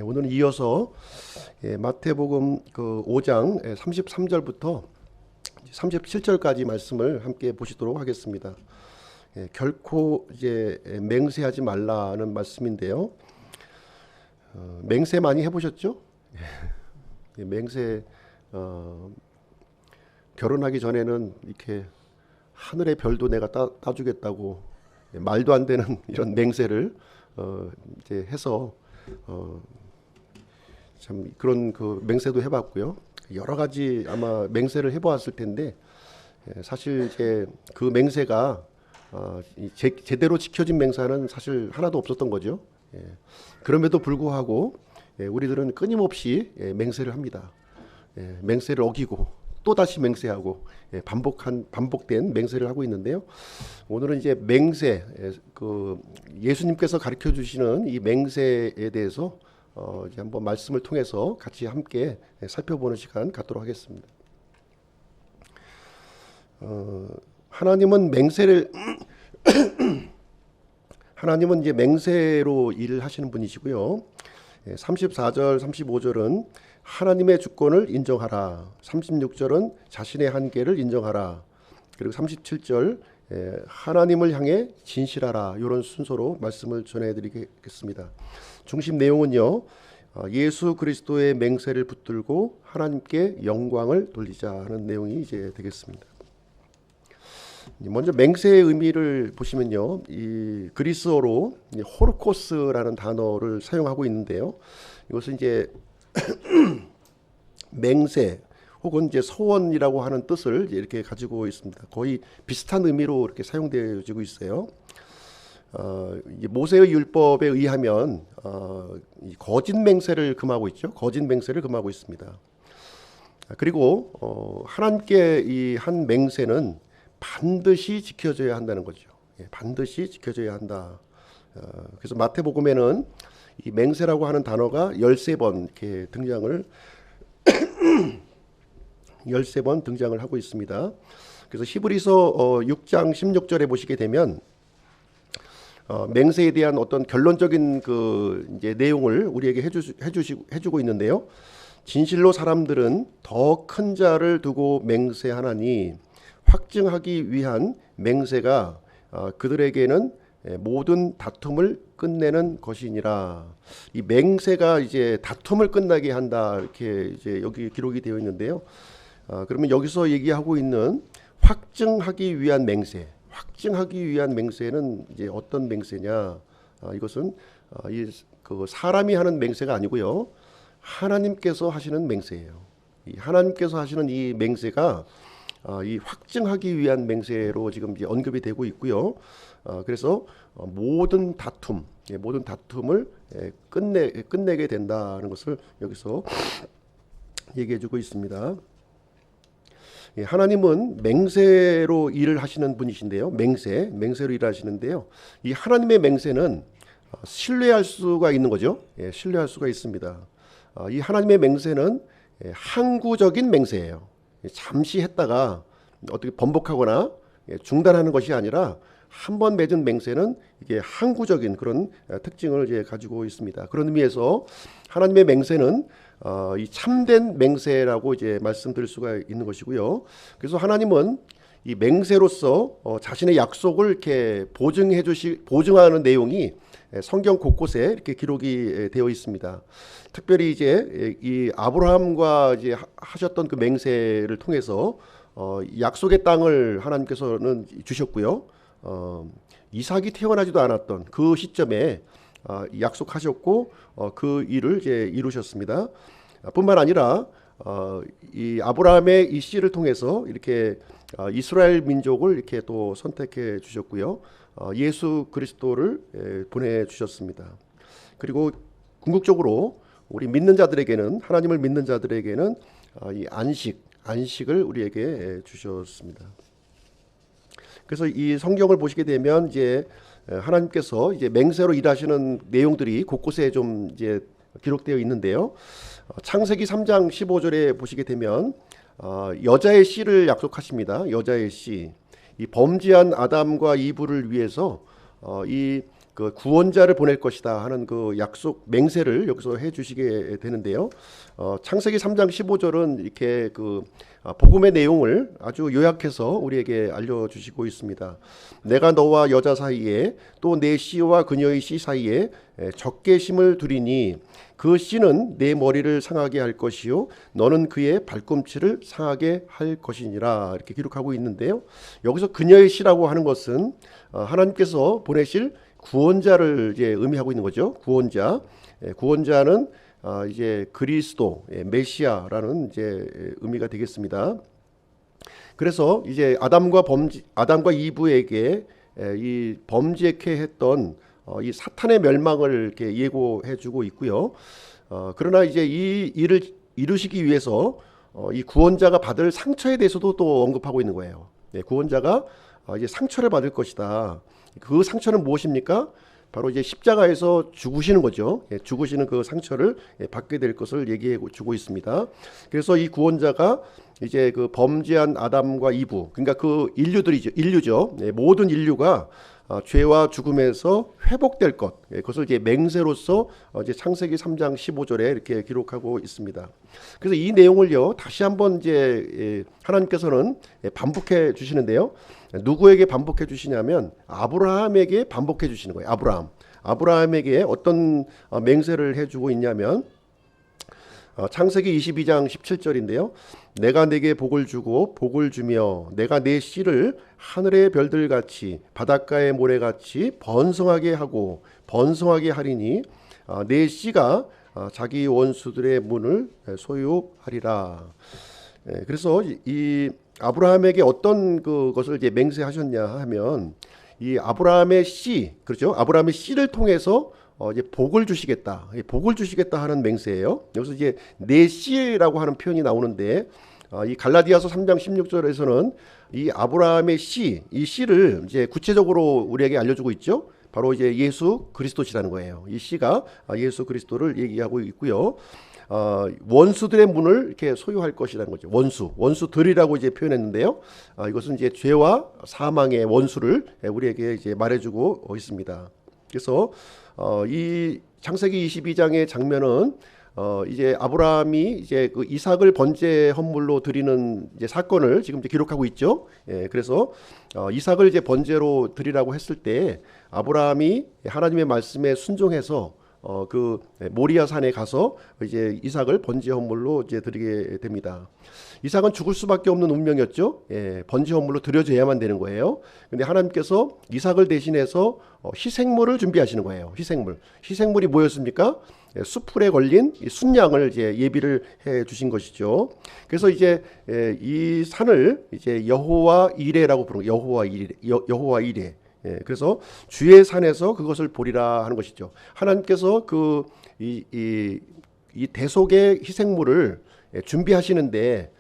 오늘은 이어서 마태복음 그 5장 33절부터 37절까지 말씀을 함께 보시도록 하겠습니다. 결코 이제 맹세하지 말라는 말씀인데요. 맹세 많이 해보셨죠? 맹세 결혼하기 전에는 이렇게 하늘의 별도 내가 따주겠다고 말도 안 되는 이런 맹세를 이제 해서 참 그런 그 맹세도 해봤고요. 여러 가지 아마 맹세를 해보았을 텐데 사실 이제 그 맹세가 제대로 지켜진 맹세는 사실 하나도 없었던 거죠. 그럼에도 불구하고 우리들은 끊임없이 맹세를 합니다. 맹세를 어기고 또 다시 맹세하고 반복된 맹세를 하고 있는데요. 오늘은 이제 맹세, 그 예수님께서 가르쳐 주시는 이 맹세에 대해서 이제 한번 말씀을 통해서 같이 함께 살펴보는 시간 갖도록 하겠습니다. 하나님은 하나님은 이제 맹세로 일을 하시는 분이시고요. 34절, 35절은 하나님의 주권을 인정하라. 36절은 자신의 한계를 인정하라. 그리고 37절 하나님을 향해 진실하라. 이런 순서로 말씀을 전해드리겠습니다. 중심 내용은요, 예수 그리스도의 맹세를 붙들고 하나님께 영광을 돌리자 하는 내용이 이제 되겠습니다. 먼저 맹세의 의미를 보시면요, 이 그리스어로 호르코스라는 단어를 사용하고 있는데요, 이것은 이제 맹세 혹은 이제 소원이라고 하는 뜻을 이렇게 가지고 있습니다. 거의 비슷한 의미로 이렇게 사용되어지고 있어요. 모세의 율법에 의하면 거짓 맹세를 금하고 있죠. 거짓 맹세를 금하고 있습니다. 그리고 하나님께 이 한 맹세는 반드시 지켜져야 한다는 거죠. 반드시 지켜져야 한다. 그래서 마태복음에는 이 맹세라고 하는 단어가 13번 이렇게 등장을 하고 있습니다. 그래서 히브리서 6장 16절에 보시게 되면 맹세에 대한 어떤 결론적인 그 이제 내용을 우리에게 해주고 있는데요. 진실로 사람들은 더 큰 자를 두고 맹세하나니 확증하기 위한 맹세가 그들에게는 모든 다툼을 끝내는 것이니라. 이 맹세가 이제 다툼을 끝나게 한다, 이렇게 이제 여기 기록이 되어 있는데요. 그러면 여기서 얘기하고 있는 확증하기 위한 맹세, 확증하기 위한 맹세는 이제 어떤 맹세냐? 이것은 그 사람이 하는 맹세가 아니고요, 하나님께서 하시는 맹세예요. 이 하나님께서 하시는 이 맹세가 이 확증하기 위한 맹세로 지금 이제 언급이 되고 있고요. 그래서 모든 다툼을 끝내게 된다는 것을 여기서 얘기해주고 있습니다. 하나님은 맹세로 일을 하시는 분이신데요. 맹세로 일하시는데요. 이 하나님의 맹세는 신뢰할 수가 있는 거죠. 신뢰할 수가 있습니다. 이 하나님의 맹세는 항구적인 맹세예요. 잠시 했다가 어떻게 번복하거나 중단하는 것이 아니라 한 번 맺은 맹세는 이게 항구적인 그런 특징을 이제 가지고 있습니다. 그런 의미에서 하나님의 맹세는 이 참된 맹세라고 이제 말씀드릴 수가 있는 것이고요. 그래서 하나님은 이 맹세로서 자신의 약속을 이렇게 보증하는 내용이 성경 곳곳에 이렇게 기록이 되어 있습니다. 특별히 이제 이 아브라함과 이제 하셨던 그 맹세를 통해서 약속의 땅을 하나님께서는 주셨고요. 이삭이 태어나지도 않았던 그 시점에 약속하셨고 그 일을 이제 이루셨습니다. 뿐만 아니라 이 아브라함의 이 씨를 통해서 이렇게 이스라엘 민족을 이렇게 또 선택해 주셨고요. 예수 그리스도를 보내 주셨습니다. 그리고 궁극적으로 우리 믿는 자들에게는, 하나님을 믿는 자들에게는 이 안식을 우리에게 주셨습니다. 그래서 이 성경을 보시게 되면 이제 하나님께서 이제 맹세로 일하시는 내용들이 곳곳에 좀 이제 기록되어 있는데요. 창세기 3장 15절에 보시게 되면 여자의 씨를 약속하십니다. 여자의 씨. 이 범죄한 아담과 이브를 위해서 이 그 구원자를 보낼 것이다 하는 그 약속 맹세를 여기서 해주시게 되는데요. 창세기 3장 15절은 이렇게 그 복음의 내용을 아주 요약해서 우리에게 알려주시고 있습니다. 내가 너와 여자 사이에 또 내 씨와 그녀의 씨 사이에 적개심을 두리니 그 씨는 내 머리를 상하게 할 것이요 너는 그의 발꿈치를 상하게 할 것이니라 이렇게 기록하고 있는데요. 여기서 그녀의 씨라고 하는 것은 하나님께서 보내실 구원자를 이제 의미하고 있는 거죠. 구원자. 구원자는 이제 그리스도, 메시아라는 이제 의미가 되겠습니다. 그래서 이제 아담과 이브에게 이 범죄케 했던 이 사탄의 멸망을 이렇게 예고해주고 있고요. 그러나 이제 이 일을 이루시기 위해서 이 구원자가 받을 상처에 대해서도 또 언급하고 있는 거예요. 구원자가 이제 상처를 받을 것이다. 그 상처는 무엇입니까? 바로 이제 십자가에서 죽으시는 거죠. 죽으시는 그 상처를 받게 될 것을 얘기해 주고 있습니다. 그래서 이 구원자가 이제 그 범죄한 아담과 이브, 그러니까 그 인류죠. 모든 인류가 죄와 죽음에서 회복될 것, 그것을 이제 맹세로서 이제 창세기 3장 15절에 이렇게 기록하고 있습니다. 그래서 이 내용을요 다시 한번 이제 하나님께서는 반복해 주시는데요. 누구에게 반복해 주시냐면 아브라함에게 반복해 주시는 거예요. 아브라함에게 어떤 맹세를 해주고 있냐면 창세기 22장 17절인데요. 내가 내게 복을 주고 복을 주며 내가 내 씨를 하늘의 별들같이 바닷가의 모래같이 번성하게 하고 번성하게 하리니 내 씨가 자기 원수들의 문을 소유하리라. 그래서 이 아브라함에게 어떤 그것을 이제 맹세하셨냐 하면 이 아브라함의 씨, 그렇죠? 아브라함의 씨를 통해서 이제 복을 주시겠다 하는 맹세예요. 여기서 이제 내 씨라고 하는 표현이 나오는데 이 갈라디아서 3장 16절에서는 이 아브라함의 씨, 이 씨를 이제 구체적으로 우리에게 알려주고 있죠. 바로 이제 예수 그리스도시라는 거예요. 이 씨가 예수 그리스도를 얘기하고 있고요. 원수들의 문을 이렇게 소유할 것이라는 거죠. 원수들이라고 이제 표현했는데요. 이것은 이제 죄와 사망의 원수를 우리에게 이제 말해주고 있습니다. 그래서 이 창세기 22장의 장면은 이제 아브라함이 이제 그 이삭을 번제 헌물로 드리는 이제 사건을 지금 이제 기록하고 있죠. 그래서 이삭을 이제 번제로 드리라고 했을 때 아브라함이 하나님의 말씀에 순종해서 그 모리아 산에 가서 이제 이삭을 번제 헌물로 이제 드리게 됩니다. 이삭은 죽을 수밖에 없는 운명이었죠. 번제 헌물로 드려져야만 되는 거예요. 근데 하나님께서 이삭을 대신해서 희생물을 준비하시는 거예요. 희생물이 뭐였습니까? 수풀에 걸린 순양을 이제 예비를 해 주신 것이죠. 그래서 이제 이 산을 이제 여호와 이레라고 부르는 거예요. 여호와 이레. 그래서 주의 산에서 그것을 보리라 하는 것이죠. 하나님께서 이 대속의 희생물을 준비하시는데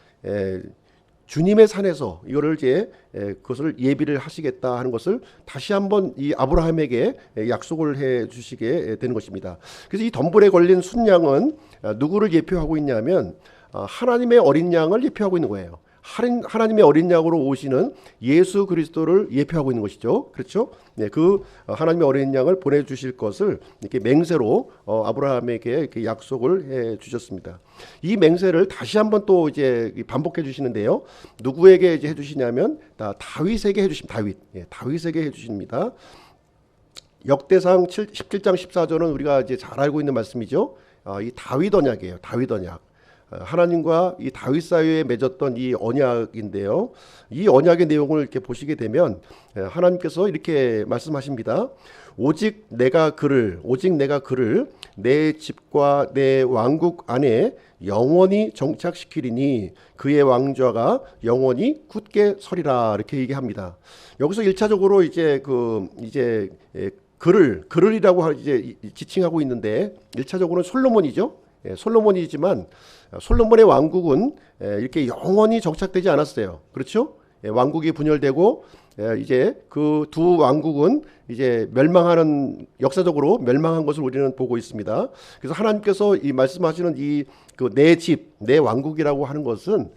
주님의 산에서 이거를 이제 그것을 예비를 하시겠다 하는 것을 다시 한번 이 아브라함에게 약속을 해 주시게 되는 것입니다. 그래서 이 덤불에 걸린 순양은 누구를 예표하고 있냐면 하나님의 어린 양을 예표하고 있는 거예요. 하나님의 어린 양으로 오시는 예수 그리스도를 예표하고 있는 것이죠. 그렇죠? 그 하나님의 어린 양을 보내주실 것을 이렇게 맹세로 아브라함에게 이렇게 약속을 해 주셨습니다. 이 맹세를 다시 한번 또 이제 반복해 주시는데요. 누구에게 이제 해주시냐면 다윗에게 해주십니다. 다윗에게 해주십니다. 역대상 17장 14절은 우리가 이제 잘 알고 있는 말씀이죠. 이 다윗 언약이에요. 다윗 언약. 하나님과 이 다윗 사이에 맺었던 이 언약인데요. 이 언약의 내용을 이렇게 보시게 되면 하나님께서 이렇게 말씀하십니다. 오직 내가 그를 내 집과 내 왕국 안에 영원히 정착시키리니 그의 왕좌가 영원히 굳게 서리라 이렇게 얘기합니다. 여기서 1차적으로 이제 그를이라고 이제 지칭하고 있는데 1차적으로는 솔로몬이죠. 솔로몬이지만 솔로몬의 왕국은 이렇게 영원히 정착되지 않았어요. 그렇죠? 왕국이 분열되고 이제 그 두 왕국은 이제 역사적으로 멸망한 것을 우리는 보고 있습니다. 그래서 하나님께서 이 말씀하시는 이 그 내 집, 내 왕국이라고 하는 것은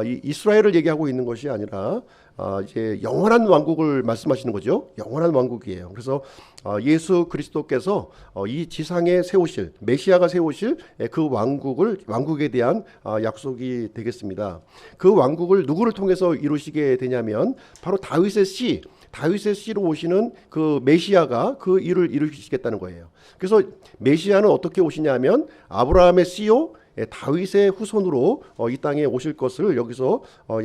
이 이스라엘을 얘기하고 있는 것이 아니라 이제 영원한 왕국을 말씀하시는 거죠. 영원한 왕국이에요. 그래서 예수 그리스도께서 이 지상에 세우실 메시아가 세우실 그 왕국에 대한 약속이 되겠습니다. 그 왕국을 누구를 통해서 이루시게 되냐면 바로 다윗의 씨로 오시는 그 메시아가 그 일을 이루시겠다는 거예요. 그래서 메시아는 어떻게 오시냐면 아브라함의 씨요 다윗의 후손으로 이 땅에 오실 것을 여기서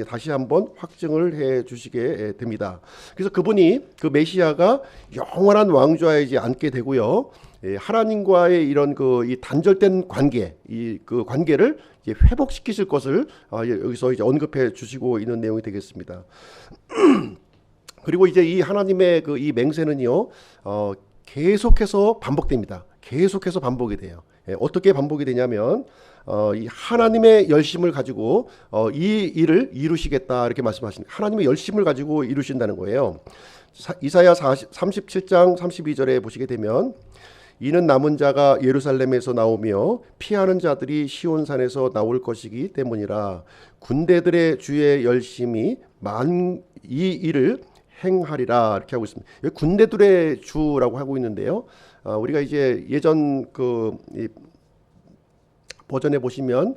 다시 한번 확증을 해 주시게 됩니다. 그래서 그 메시아가 영원한 왕좌에 이제 앉게 되고요. 하나님과의 이런 이 단절된 그 관계를 이제 회복시키실 것을 여기서 이제 언급해 주시고 있는 내용이 되겠습니다. 그리고 이제 이 하나님의 이 맹세는요, 계속해서 반복됩니다. 계속해서 반복이 돼요. 어떻게 반복이 되냐면 이 하나님의 열심을 가지고 이 일을 이루시겠다 이렇게 말씀하십니다. 하나님의 열심을 가지고 이루신다는 거예요. 이사야 37장 32절에 보시게 되면 이는 남은 자가 예루살렘에서 나오며 피하는 자들이 시온산에서 나올 것이기 때문이라. 군대들의 주의 열심이 이 일을 행하리라 이렇게 하고 있습니다. 여기 군대들의 주라고 하고 있는데요. 우리가 이제 예전 이 버전에 보시면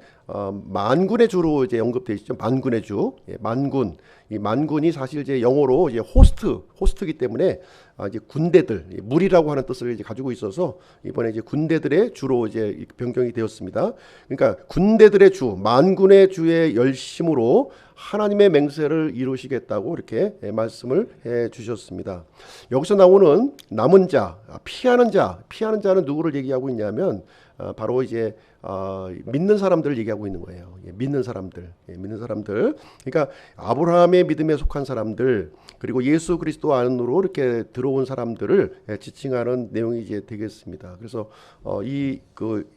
만군의 주로 이제 언급되어 있죠. 만군의 주, 만군. 이 만군이 사실 이제 영어로 이제 호스트이기 때문에 이제 군대들, 무리라고 하는 뜻을 이제 가지고 있어서 이번에 이제 군대들의 주로 이제 변경이 되었습니다. 그러니까 군대들의 주, 만군의 주의 열심으로 하나님의 맹세를 이루시겠다고 이렇게 말씀을 해 주셨습니다. 여기서 나오는 남은 자, 피하는 자는 누구를 얘기하고 있냐면 바로 이제 믿는 사람들을 얘기하고 있는 거예요. 믿는 사람들. 그러니까 아브라함의 믿음에 속한 사람들, 그리고 예수 그리스도 안으로 이렇게 들어온 사람들을 지칭하는 내용이 이제 되겠습니다. 그래서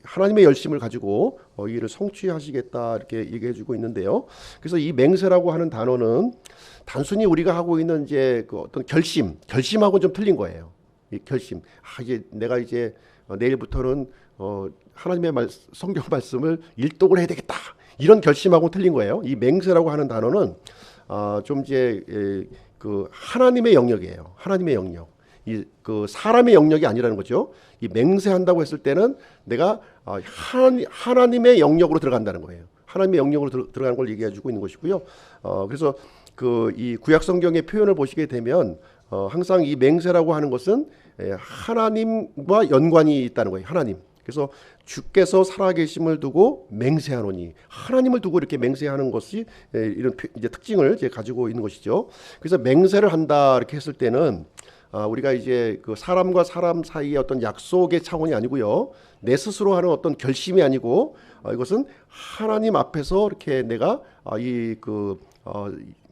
하나님의 열심을 가지고 이 일을 성취하시겠다 이렇게 얘기해주고 있는데요. 그래서 이 맹세라고 하는 단어는 단순히 우리가 하고 있는 이제 어떤 결심하고는 좀 틀린 거예요. 이 결심. 이제 내가 이제 내일부터는 하나님의 성경 말씀을 일독을 해야 되겠다. 이런 결심하고 틀린 거예요. 이 맹세라고 하는 단어는 좀 이제 하나님의 영역이에요. 하나님의 영역. 사람의 영역이 아니라는 거죠. 이 맹세한다고 했을 때는 내가 하나님의 영역으로 들어간다는 거예요. 하나님의 영역으로 들어가는 걸 얘기해 주고 있는 것이고요. 그래서 이 구약 성경의 표현을 보시게 되면 항상 이 맹세라고 하는 것은 하나님과 연관이 있다는 거예요. 하나님. 그래서 주께서 살아계심을 두고 맹세하노니, 하나님을 두고 이렇게 맹세하는 것이 이런 이제 특징을 이제 가지고 있는 것이죠. 그래서 맹세를 한다 이렇게 했을 때는 우리가 이제 사람과 사람 사이의 어떤 약속의 차원이 아니고요, 내 스스로 하는 어떤 결심이 아니고 이것은 하나님 앞에서 이렇게 내가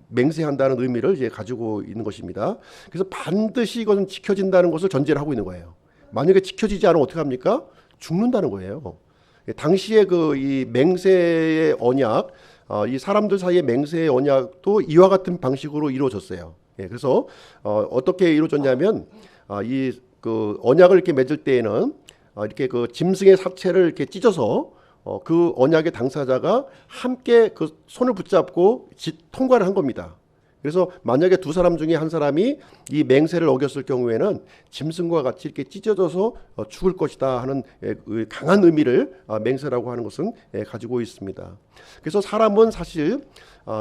맹세한다는 의미를 이제 가지고 있는 것입니다. 그래서 반드시 이것은 지켜진다는 것을 전제를 하고 있는 거예요. 만약에 지켜지지 않으면 어떻게 합니까? 죽는다는 거예요. 당시에 이 맹세의 언약, 이 사람들 사이의 맹세의 언약도 이와 같은 방식으로 이루어졌어요. 그래서 어떻게 이루어졌냐면 이 언약을 이렇게 맺을 때에는 이렇게 짐승의 사체를 이렇게 찢어서 그 언약의 당사자가 함께 그 손을 붙잡고 통과를 한 겁니다. 그래서 만약에 두 사람 중에 한 사람이 이 맹세를 어겼을 경우에는 짐승과 같이 이렇게 찢어져서 죽을 것이다 하는 강한 의미를 맹세라고 하는 것은 가지고 있습니다. 그래서 사람은 사실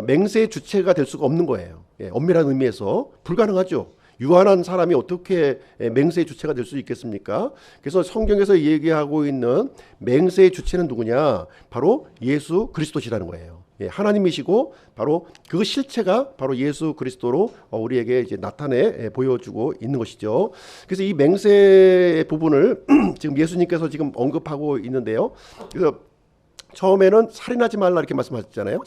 맹세의 주체가 될 수가 없는 거예요. 엄밀한 의미에서 불가능하죠. 유한한 사람이 어떻게 맹세의 주체가 될 수 있겠습니까? 그래서 성경에서 얘기하고 있는 맹세의 주체는 누구냐? 바로 예수 그리스도시라는 거예요. 하나님이시고 바로 그 실체가 바로 예수 그리스도로 우리에게 이제 나타내 보여주고 있는 것이죠. 그래서 이 맹세의 부분을 지금 예수님께서 지금 언급하고 있는데요. 그래서 처음에는 살인하지 말라 이렇게 말씀하셨잖아요.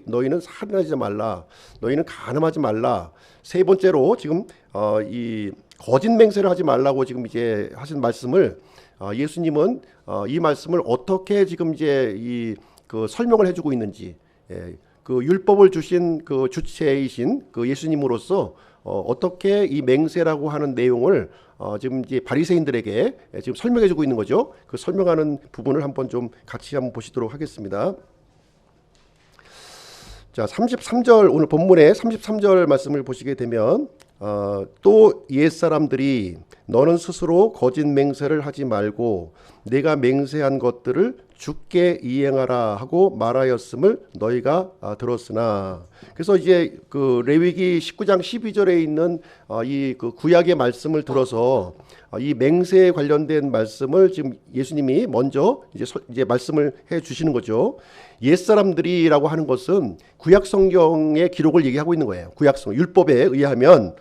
너희는 살인하지 말라. 너희는 간음하지 말라. 세 번째로 지금 이 거짓 맹세를 하지 말라고 지금 이제 하신 말씀을 예수님은 이 말씀을 어떻게 지금 이제 설명을 해주고 있는지, 그 율법을 주신 그 주체이신 그 예수님으로서 어떻게 이 맹세라고 하는 내용을 지금 이제 바리새인들에게 지금 설명해주고 있는 거죠. 그 설명하는 부분을 한번 좀 같이 한번 보시도록 하겠습니다. 자, 33절 오늘 본문의 33절 말씀을 보시게 되면 또 옛사람들이 너는 스스로 거짓 맹세를 하지 말고 내가 맹세한 것들을 주께 이행하라 하고 말하였음을 너희가 들었으나. 그래서 이제 그 레위기 19장 12절에 있는 이 그 구약의 말씀을 들어서 이 맹세에 관련된 말씀을 지금 예수님이 먼저 이제 말씀을 해 주시는 거죠. 옛사람들이라고 하는 것은 구약 성경의 기록을 얘기하고 있는 거예요. 구약성 율법에 의하면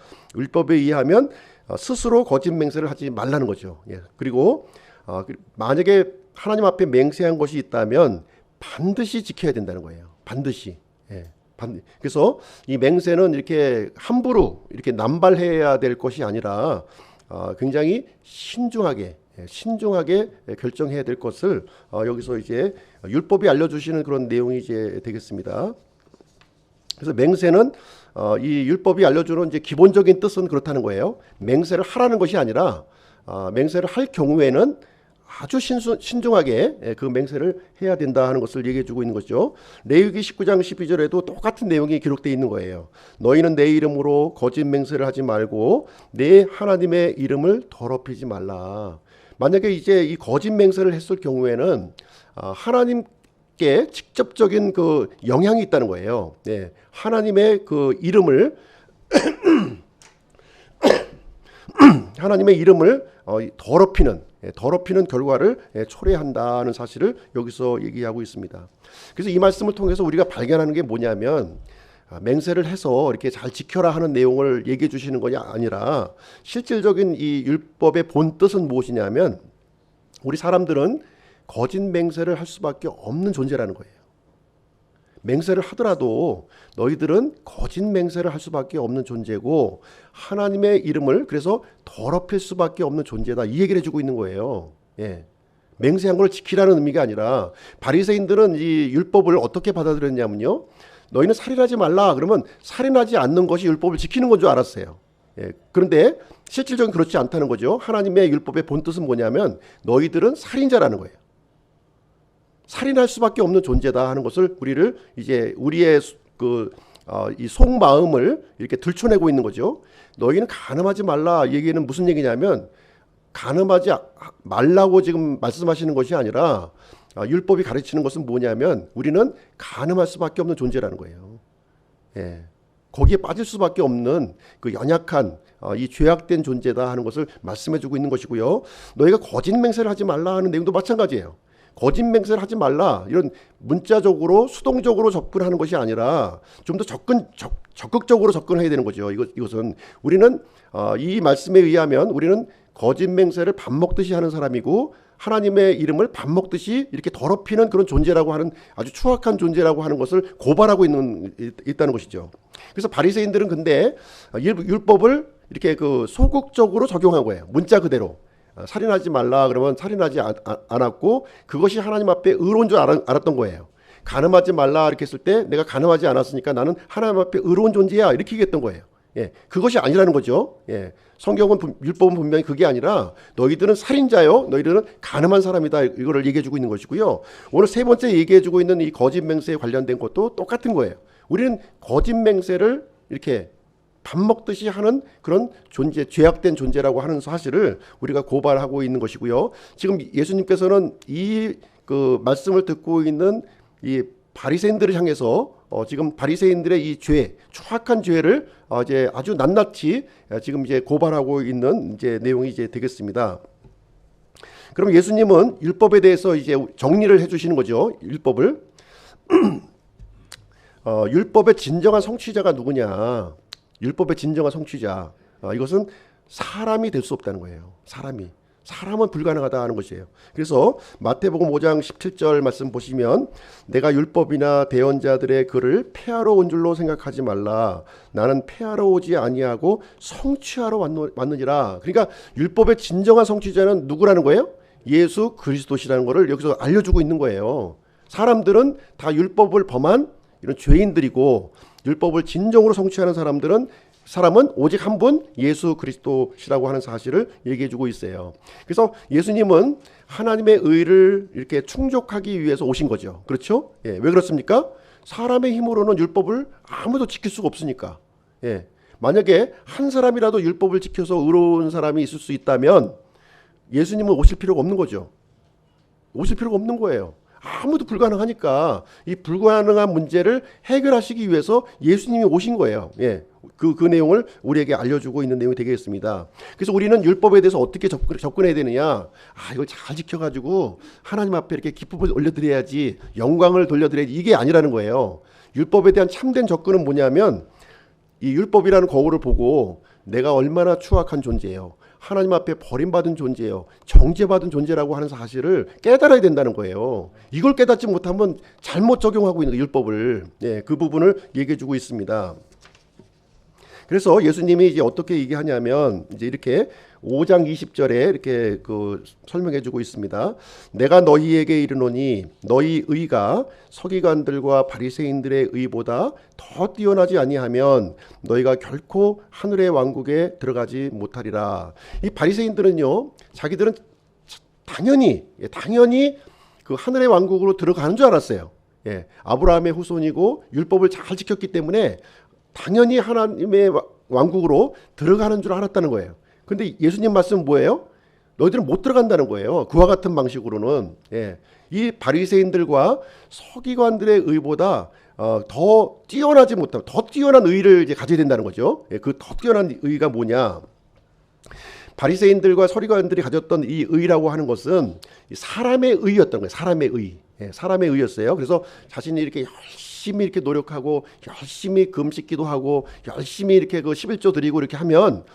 스스로 거짓 맹세를 하지 말라는 거죠. 예. 그리고 만약에 하나님 앞에 맹세한 것이 있다면 반드시 지켜야 된다는 거예요. 반드시. 예. 그래서 이 맹세는 이렇게 함부로 이렇게 남발해야 될 것이 아니라 굉장히 신중하게 결정해야 될 것을 여기서 이제 율법이 알려주시는 그런 내용이 이제 되겠습니다. 그래서 맹세는 이 율법이 알려주는 이제 기본적인 뜻은 그렇다는 거예요. 맹세를 하라는 것이 아니라 맹세를 할 경우에는 아주 신중하게 그 맹세를 해야 된다 하는 것을 얘기해주고 있는 거죠. 레위기 19장 12절에도 똑같은 내용이 기록되어 있는 거예요. 너희는 내 이름으로 거짓 맹세를 하지 말고 내 하나님의 이름을 더럽히지 말라. 만약에 이제 이 거짓 맹세를 했을 경우에는 하나님께 직접적인 그 영향이 있다는 거예요. 네, 하나님의 그 이름을 하나님의 이름을 더럽히는 결과를 초래한다는 사실을 여기서 얘기하고 있습니다. 그래서 이 말씀을 통해서 우리가 발견하는 게 뭐냐면 맹세를 해서 이렇게 잘 지켜라 하는 내용을 얘기해 주시는 것이 아니라 실질적인 이 율법의 본 뜻은 무엇이냐면 우리 사람들은 거짓 맹세를 할 수밖에 없는 존재라는 거예요. 맹세를 하더라도 너희들은 거짓 맹세를 할 수밖에 없는 존재고 하나님의 이름을 그래서 더럽힐 수밖에 없는 존재다, 이 얘기를 해주고 있는 거예요. 예. 맹세한 걸 지키라는 의미가 아니라 바리새인들은 이 율법을 어떻게 받아들였냐면요, 너희는 살인하지 말라 그러면 살인하지 않는 것이 율법을 지키는 건 줄 알았어요. 예. 그런데 실질적으로 그렇지 않다는 거죠. 하나님의 율법의 본 뜻은 뭐냐면 너희들은 살인자라는 거예요. 살인할 수밖에 없는 존재다 하는 것을 우리의 이 속마음을 이렇게 들춰내고 있는 거죠. 너희는 간음하지 말라 얘기는 무슨 얘기냐면 간음하지 말라고 지금 말씀하시는 것이 아니라 율법이 가르치는 것은 뭐냐면 우리는 간음할 수밖에 없는 존재라는 거예요. 예. 거기에 빠질 수밖에 없는 그 연약한 이 죄악된 존재다 하는 것을 말씀해주고 있는 것이고요. 너희가 거짓 맹세를 하지 말라 하는 내용도 마찬가지예요. 거짓 맹세를 하지 말라 이런 문자적으로 수동적으로 접근하는 것이 아니라 좀 더 적극적으로 접근해야 되는 거죠. 이것은 우리는 이 말씀에 의하면 우리는 거짓 맹세를 밥 먹듯이 하는 사람이고 하나님의 이름을 밥 먹듯이 이렇게 더럽히는 그런 존재라고 하는 아주 추악한 존재라고 하는 것을 고발하고 있다는 것이죠. 그래서 바리새인들은 근데 율법을 이렇게 그 소극적으로 적용한 거예요. 문자 그대로. 살인하지 말라 그러면 살인하지 않았고 그것이 하나님 앞에 의로운 줄 알았던 거예요. 간음하지 말라 이렇게 했을 때 내가 간음하지 않았으니까 나는 하나님 앞에 의로운 존재야 이렇게 얘기했던 거예요. 예, 그것이 아니라는 거죠. 예, 율법은 분명히 그게 아니라 너희들은 살인자요, 너희들은 간음한 사람이다, 이거를 얘기해주고 있는 것이고요. 오늘 세 번째 얘기해주고 있는 이 거짓 맹세에 관련된 것도 똑같은 거예요. 우리는 거짓 맹세를 이렇게 밥 먹듯이 하는 그런 존재, 죄악된 존재라고 하는 사실을 우리가 고발하고 있는 것이고요. 지금 예수님께서는 이 그 말씀을 듣고 있는 이 바리새인들을 향해서 지금 바리새인들의 이 추악한 죄를 이제 아주 낱낱이 지금 이제 고발하고 있는 이제 내용이 이제 되겠습니다. 그럼 예수님은 율법에 대해서 이제 정리를 해주시는 거죠. 율법을 율법의 진정한 성취자가 누구냐? 율법의 진정한 성취자, 이것은 사람이 될 수 없다는 거예요. 사람은 불가능하다 하는 것이에요. 그래서 마태복음 5장 17절 말씀 보시면 내가 율법이나 대언자들의 글을 폐하러 온 줄로 생각하지 말라. 나는 폐하러 오지 아니하고 성취하러 왔느니라. 그러니까 율법의 진정한 성취자는 누구라는 거예요? 예수 그리스도시라는 것을 여기서 알려주고 있는 거예요. 사람들은 다 율법을 범한 이런 죄인들이고 율법을 진정으로 성취하는 사람은 오직 한 분 예수 그리스도시라고 하는 사실을 얘기해주고 있어요. 그래서 예수님은 하나님의 의를 이렇게 충족하기 위해서 오신 거죠. 그렇죠? 예, 왜 그렇습니까? 사람의 힘으로는 율법을 아무도 지킬 수가 없으니까. 예. 만약에 한 사람이라도 율법을 지켜서 의로운 사람이 있을 수 있다면 예수님은 오실 필요가 없는 거죠. 오실 필요가 없는 거예요. 아무도 불가능하니까 이 불가능한 문제를 해결하시기 위해서 예수님이 오신 거예요. 예. 그 내용을 우리에게 알려주고 있는 내용이 되겠습니다. 그래서 우리는 율법에 대해서 어떻게 접근해야 되느냐? 이걸 잘 지켜가지고 하나님 앞에 이렇게 기쁨을 올려드려야지, 영광을 돌려드려야지, 이게 아니라는 거예요. 율법에 대한 참된 접근은 뭐냐면 이 율법이라는 거울을 보고 내가 얼마나 추악한 존재예요. 하나님 앞에 버림받은 존재예요. 정죄받은 존재라고 하는 사실을 깨달아야 된다는 거예요. 이걸 깨닫지 못하면 잘못 적용하고 있는 율법을, 예, 그 부분을 얘기해주고 있습니다. 그래서 예수님이 이제 어떻게 얘기하냐면 이제 이렇게 5장 20절에 이렇게 설명해주고 있습니다. 내가 너희에게 이르노니 너희 의가 서기관들과 바리새인들의 의보다 더 뛰어나지 아니하면 너희가 결코 하늘의 왕국에 들어가지 못하리라. 이 바리새인들은요, 자기들은 당연히 그 하늘의 왕국으로 들어가는 줄 알았어요. 예, 아브라함의 후손이고 율법을 잘 지켰기 때문에 당연히 하나님의 왕국으로 들어가는 줄 알았다는 거예요. 근데 예수님 말씀은 뭐예요? 너희들은 못 들어간다는 거예요. 그와 같은 방식으로는. 예. 이 바리새인들과 서기관들의 의보다 더 뛰어나지 못하고 더 뛰어난 의를 이제 가져야 된다는 거죠. 예. 그 더 뛰어난 의가 뭐냐? 바리새인들과 서기관들이 가졌던 이 의라고 하는 것은 사람의 의였던 거예요. 사람의 의. 예. 사람의 의였어요. 그래서 자신이 이렇게 열심히 이렇게 노력하고 열심히 금식기도 하고 열심히 이렇게 그 11조 드리고 이렇게 하면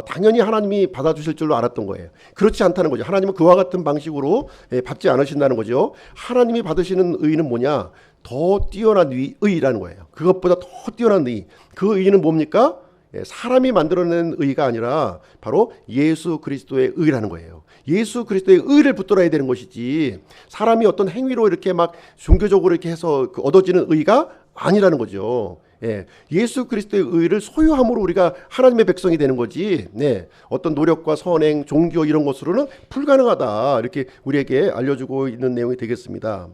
당연히 하나님이 받아주실 줄로 알았던 거예요. 그렇지 않다는 거죠. 하나님은 그와 같은 방식으로 받지 않으신다는 거죠. 하나님이 받으시는 의는 뭐냐? 더 뛰어난 의라는 거예요. 그것보다 더 뛰어난 의. 그 의는 뭡니까? 사람이 만들어낸 의가 아니라 바로 예수 그리스도의 의라는 거예요. 예수 그리스도의 의를 붙들어야 되는 것이지 사람이 어떤 행위로 이렇게 막 종교적으로 이렇게 해서 얻어지는 의가 아니라는 거죠. 예, 예수 그리스도의 의를 소유함으로 우리가 하나님의 백성이 되는 거지. 네, 어떤 노력과 선행, 종교 이런 것으로는 불가능하다. 이렇게 우리에게 알려주고 있는 내용이 되겠습니다.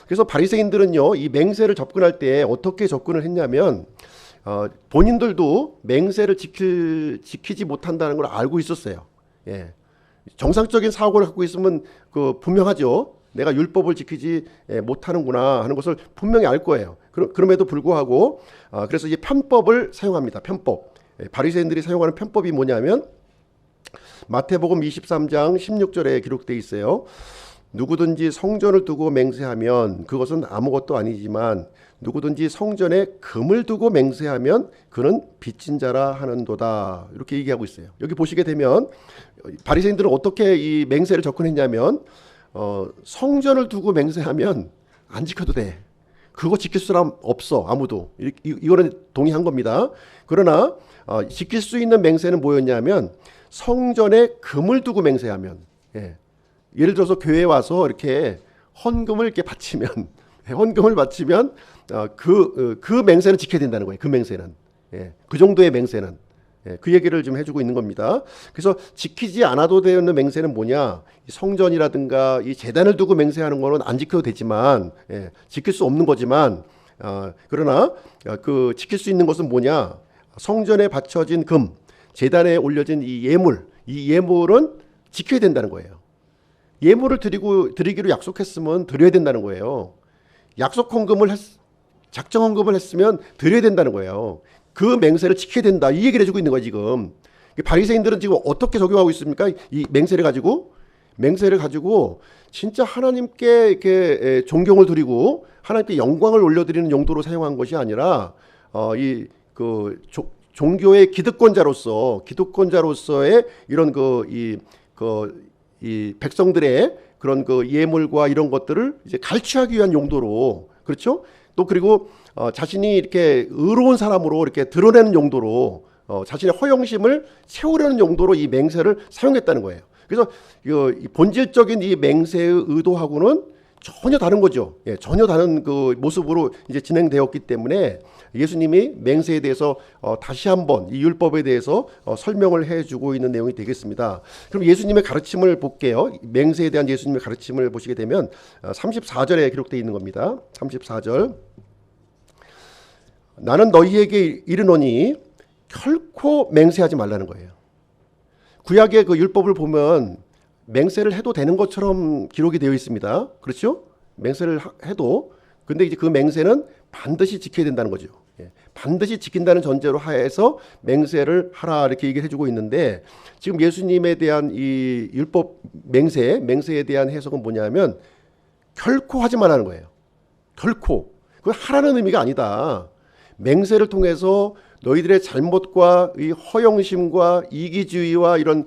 그래서 바리새인들은요, 이 맹세를 접근할 때 어떻게 접근을 했냐면 본인들도 맹세를 지키지 못한다는 걸 알고 있었어요. 예. 정상적인 사고를 갖고 있으면 분명하죠. 내가 율법을 지키지 못하는구나 하는 것을 분명히 알 거예요. 그럼에도 불구하고 그래서 이제 편법을 사용합니다. 편법. 바리새인들이 사용하는 편법이 뭐냐면 마태복음 23장 16절에 기록되어 있어요. 누구든지 성전을 두고 맹세하면 그것은 아무것도 아니지만 누구든지 성전에 금을 두고 맹세하면 그는 빚진 자라 하는도다. 이렇게 얘기하고 있어요. 여기 보시게 되면 바리새인들은 어떻게 이 맹세를 접근했냐면 성전을 두고 맹세하면 안 지켜도 돼. 그거 지킬 사람 없어. 아무도. 이거는 동의한 겁니다. 그러나 지킬 수 있는 맹세는 뭐였냐면 성전에 금을 두고 맹세하면, 예. 예를 들어서 교회에 와서 이렇게 헌금을 이렇게 바치면 그 맹세는 지켜야 된다는 거예요. 그 맹세는. 예. 그 정도의 맹세는. 예. 그 얘기를 좀 해주고 있는 겁니다. 그래서 지키지 않아도 되는 맹세는 뭐냐? 성전이라든가 이 제단을 두고 맹세하는 거는 안 지켜도 되지만, 예. 지킬 수 없는 거지만, 그러나 그 지킬 수 있는 것은 뭐냐? 성전에 바쳐진 금, 제단에 올려진 이 예물은 지켜야 된다는 거예요. 예물을 드리기로 약속했으면 드려야 된다는 거예요. 약속 헌금을 작정 헌금을 했으면 드려야 된다는 거예요. 그 맹세를 지켜야 된다. 이 얘기를 해주고 있는 거야 지금. 바리새인들은 지금 어떻게 적용하고 있습니까? 이 맹세를 가지고 진짜 하나님께 이렇게 존경을 드리고 하나님께 영광을 올려드리는 용도로 사용한 것이 아니라 종교의 기득권자로서의 이런 이 백성들의 그런 예물과 이런 것들을 이제 갈취하기 위한 용도로, 그렇죠? 또 그리고 자신이 이렇게 의로운 사람으로 이렇게 드러내는 용도로 자신의 허영심을 채우려는 용도로 이 맹세를 사용했다는 거예요. 그래서 이 본질적인 이 맹세의 의도하고는 전혀 다른 거죠. 예, 전혀 다른 그 모습으로 이제 진행되었기 때문에 예수님이 맹세에 대해서 다시 한번 이 율법에 대해서 설명을 해주고 있는 내용이 되겠습니다. 그럼 예수님의 가르침을 볼게요. 맹세에 대한 예수님의 가르침을 보시게 되면 34절에 기록되어 있는 겁니다. 34절. 나는 너희에게 이르노니 결코 맹세하지 말라는 거예요. 구약의 그 율법을 보면 맹세를 해도 되는 것처럼 기록이 되어 있습니다. 그렇죠? 맹세를 해도. 근데 이제 그 맹세는 반드시 지켜야 된다는 거죠. 예. 반드시 지킨다는 전제로 하에서 맹세를 하라 이렇게 얘기를 해주고 있는데, 지금 예수님에 대한 이 율법 맹세에 대한 해석은 뭐냐면 결코 하지 말라는 거예요. 결코. 그건 하라는 의미가 아니다. 맹세를 통해서 너희들의 잘못과 이 허영심과 이기주의와 이런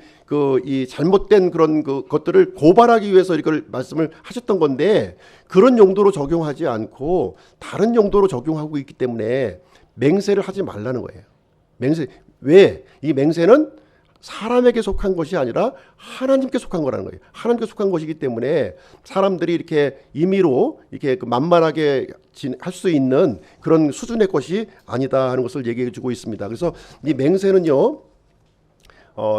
이 잘못된 그런 것들을 고발하기 위해서 이걸 말씀을 하셨던 건데, 그런 용도로 적용하지 않고 다른 용도로 적용하고 있기 때문에 맹세를 하지 말라는 거예요. 왜? 이 맹세는 사람에게 속한 것이 아니라 하나님께 속한 거라는 거예요. 하나님께 속한 것이기 때문에 사람들이 이렇게 임의로 이렇게 만만하게 할 수 있는 그런 수준의 것이 아니다 하는 것을 얘기해 주고 있습니다. 그래서 이 맹세는요,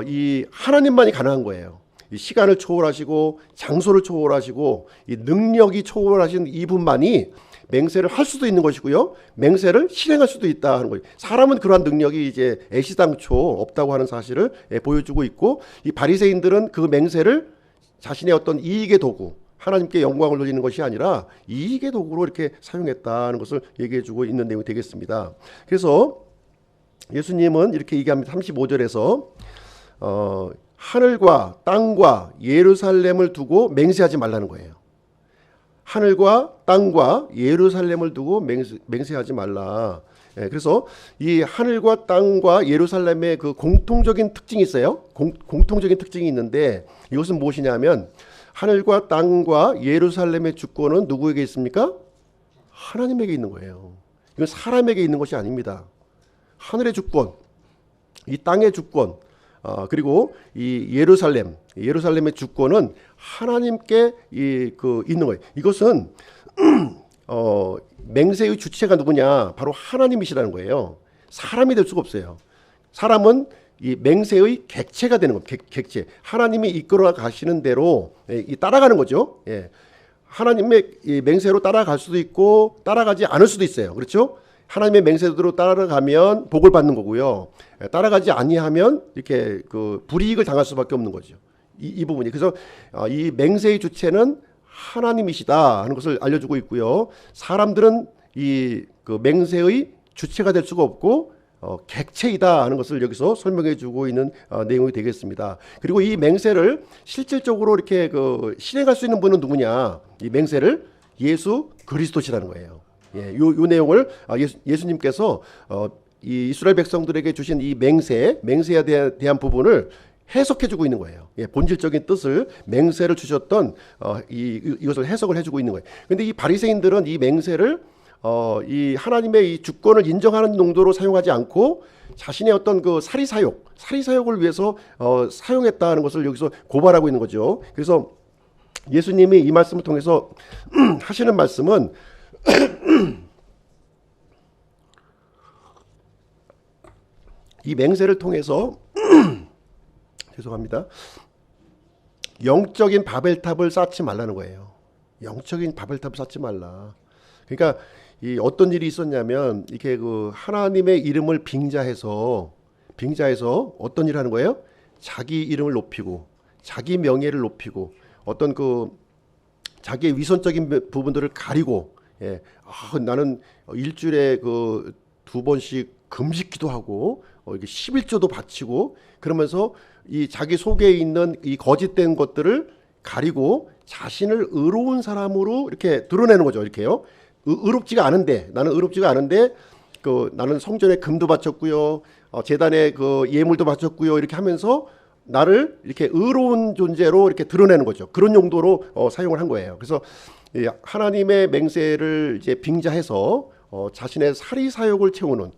이 하나님만이 가능한 거예요. 이 시간을 초월하시고 장소를 초월하시고 이 능력이 초월하신 이분만이 맹세를 할 수도 있는 것이고요, 맹세를 실행할 수도 있다 하는 거예요. 사람은 그러한 능력이 이제 애시당초 없다고 하는 사실을 보여주고 있고, 이 바리새인들은 그 맹세를 자신의 어떤 이익의 도구, 하나님께 영광을 돌리는 것이 아니라 이익의 도구로 이렇게 사용했다는 것을 얘기해주고 있는 내용이 되겠습니다. 그래서 예수님은 이렇게 얘기합니다. 35절에서 하늘과 땅과 예루살렘을 두고 맹세하지 말라는 거예요. 하늘과 땅과 예루살렘을 두고 맹세하지 말라. 그래서 이 하늘과 땅과 예루살렘의 그 공통적인 특징이 있어요. 공통적인 특징이 있는데, 이것은 무엇이냐면 하늘과 땅과 예루살렘의 주권은 누구에게 있습니까? 하나님에게 있는 거예요. 이건 사람에게 있는 것이 아닙니다. 하늘의 주권, 이 땅의 주권, 그리고 이 예루살렘의 주권은 하나님께 있는 거예요. 이것은 맹세의 주체가 누구냐? 바로 하나님이시라는 거예요. 사람이 될 수가 없어요. 사람은 이 맹세의 객체가 되는 겁니다. 객체. 하나님이 이끌어 가시는 대로 따라가는 거죠. 예. 하나님의 이 맹세로 따라갈 수도 있고 따라가지 않을 수도 있어요. 그렇죠? 하나님의 맹세대로 따라가면 복을 받는 거고요. 따라가지 아니하면 이렇게 불이익을 당할 수밖에 없는 거죠. 이 부분이. 그래서 이 맹세의 주체는 하나님이시다 하는 것을 알려주고 있고요. 사람들은 이 맹세의 주체가 될 수가 없고 객체이다 하는 것을 여기서 설명해 주고 있는 내용이 되겠습니다. 그리고 이 맹세를 실질적으로 이렇게 실행할 수 있는 분은 누구냐? 이 맹세를 예수 그리스도시라는 거예요. 예, 요 내용을 예수님께서 이 이스라엘 백성들에게 주신 이 맹세에 대한 부분을 해석해주고 있는 거예요. 예, 본질적인 뜻을 맹세를 주셨던 이것을 해석을 해주고 있는 거예요. 그런데 이 바리새인들은 이 맹세를 이 하나님의 이 주권을 인정하는 용도로 사용하지 않고 자신의 어떤 사리사욕을 위해서 사용했다는 것을 여기서 고발하고 있는 거죠. 그래서 예수님이 이 말씀을 통해서 하시는 말씀은 이 맹세를 통해서 죄송합니다. 영적인 바벨탑을 쌓지 말라는 거예요. 영적인 바벨탑을 쌓지 말라. 그러니까 이 어떤 일이 있었냐면 이렇게 하나님의 이름을 빙자해서 어떤 일을 하는 거예요? 자기 이름을 높이고 자기 명예를 높이고 어떤 자기의 위선적인 부분들을 가리고, 예, 나는 일주일에 2번씩 금식기도 하고 이게 11조도 바치고 그러면서 이 자기 속에 있는 이 거짓된 것들을 가리고 자신을 의로운 사람으로 이렇게 드러내는 거죠. 이렇게요. 의롭지가 않은데 나는 성전에 금도 바쳤고요, 제단에 예물도 바쳤고요, 이렇게 하면서 나를 이렇게 의로운 존재로 이렇게 드러내는 거죠. 그런 용도로 사용을 한 거예요. 그래서 하나님의 맹세를 이제 빙자해서 자신의 사리사욕을 채우는,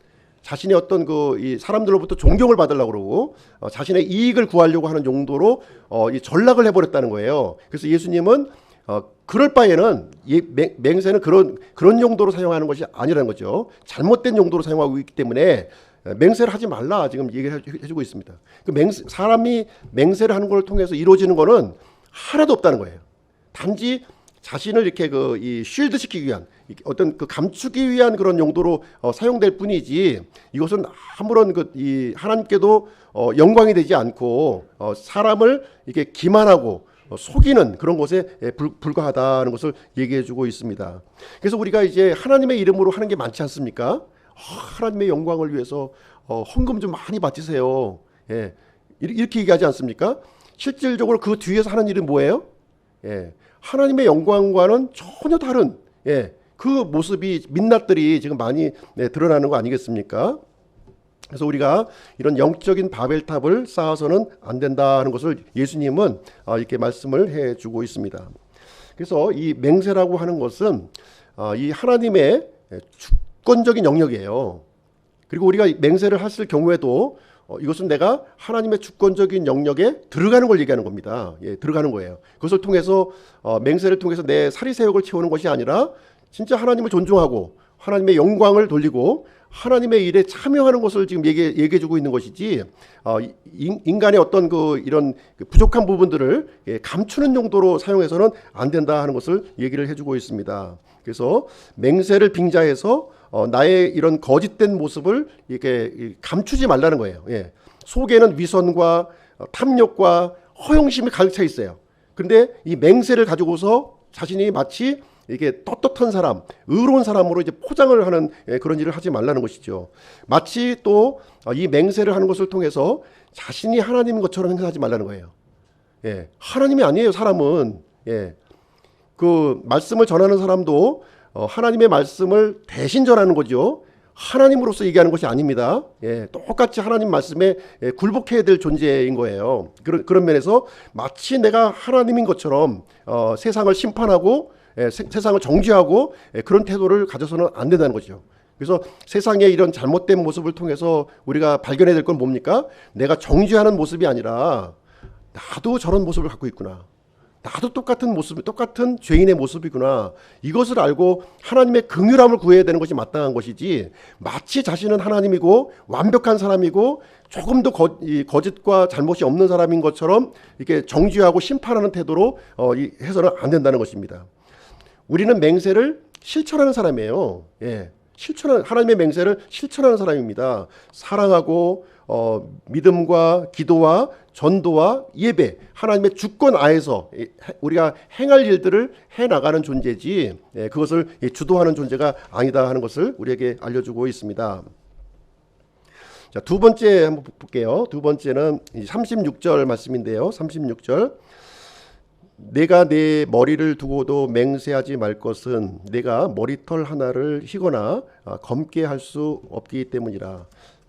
자신의 어떤 이 사람들로부터 존경을 받으려고 그러고 자신의 이익을 구하려고 하는 용도로 이 전락을 해버렸다는 거예요. 그래서 예수님은 그럴 바에는 맹세는 그런 용도로 사용하는 것이 아니라는 거죠. 잘못된 용도로 사용하고 있기 때문에 맹세를 하지 말라 지금 얘기를 해주고 있습니다. 사람이 맹세를 하는 걸 통해서 이루어지는 것은 하나도 없다는 거예요. 단지 자신을 이렇게 이 쉴드 시키기 위한 어떤 감추기 위한 그런 용도로 사용될 뿐이지 이것은 아무런 이 하나님께도 영광이 되지 않고 사람을 이렇게 기만하고 속이는 그런 것에 불과하다는 것을 얘기해주고 있습니다. 그래서 우리가 이제 하나님의 이름으로 하는 게 많지 않습니까? 하나님의 영광을 위해서 헌금 좀 많이 바치세요. 예, 이렇게 얘기하지 않습니까? 실질적으로 그 뒤에서 하는 일은 뭐예요? 예, 하나님의 영광과는 전혀 다른 그 모습이 민낯들이 지금 많이 드러나는 거 아니겠습니까? 그래서 우리가 이런 영적인 바벨탑을 쌓아서는 안 된다는 것을 예수님은 이렇게 말씀을 해주고 있습니다. 그래서 이 맹세라고 하는 것은 이 하나님의 주권적인 영역이에요. 그리고 우리가 맹세를 했을 경우에도 이것은 내가 하나님의 주권적인 영역에 들어가는 걸 얘기하는 겁니다. 예, 들어가는 거예요. 그것을 통해서 맹세를 통해서 내 사리새욕을 채우는 것이 아니라 진짜 하나님을 존중하고 하나님의 영광을 돌리고 하나님의 일에 참여하는 것을 지금 얘기해주고 있는 것이지 인간의 어떤 이런 부족한 부분들을 감추는 용도로 사용해서는 안 된다 하는 것을 얘기를 해주고 있습니다. 그래서 맹세를 빙자해서 나의 이런 거짓된 모습을 이렇게 감추지 말라는 거예요. 예. 속에는 위선과 탐욕과 허영심이 가득 차 있어요. 그런데 이 맹세를 가지고서 자신이 마치 이게 떳떳한 사람, 의로운 사람으로 이제 포장을 하는 그런 일을 하지 말라는 것이죠. 마치 또 이 맹세를 하는 것을 통해서 자신이 하나님인 것처럼 행동하지 말라는 거예요. 예. 하나님이 아니에요, 사람은. 예. 그 말씀을 전하는 사람도 하나님의 말씀을 대신 전하는 거죠. 하나님으로서 얘기하는 것이 아닙니다. 예, 똑같이 하나님 말씀에 굴복해야 될 존재인 거예요. 그런 면에서 마치 내가 하나님인 것처럼 세상을 심판하고 세상을 정죄하고 그런 태도를 가져서는 안 된다는 거죠. 그래서 세상의 이런 잘못된 모습을 통해서 우리가 발견해야 될 건 뭡니까? 내가 정죄하는 모습이 아니라 나도 저런 모습을 갖고 있구나. 나도 똑같은 모습, 똑같은 죄인의 모습이구나. 이것을 알고 하나님의 긍휼함을 구해야 되는 것이 마땅한 것이지 마치 자신은 하나님이고 완벽한 사람이고 조금 더 거짓과 잘못이 없는 사람인 것처럼 이렇게 정죄하고 심판하는 태도로 해서는 안 된다는 것입니다. 우리는 맹세를 실천하는 사람이에요. 예, 하나님의 맹세를 실천하는 사람입니다. 사랑하고 믿음과 기도와 전도와 예배, 하나님의 주권 아에서 우리가 행할 일들을 해나가는 존재지 그것을 주도하는 존재가 아니다 하는 것을 우리에게 알려주고 있습니다. 자, 두 번째 한번 볼게요. 두 번째는 36절 말씀인데요. 36절. 내가 내 머리를 두고도 맹세하지 말 것은 내가 머리털 하나를 희거나 검게 할 수 없기 때문이라.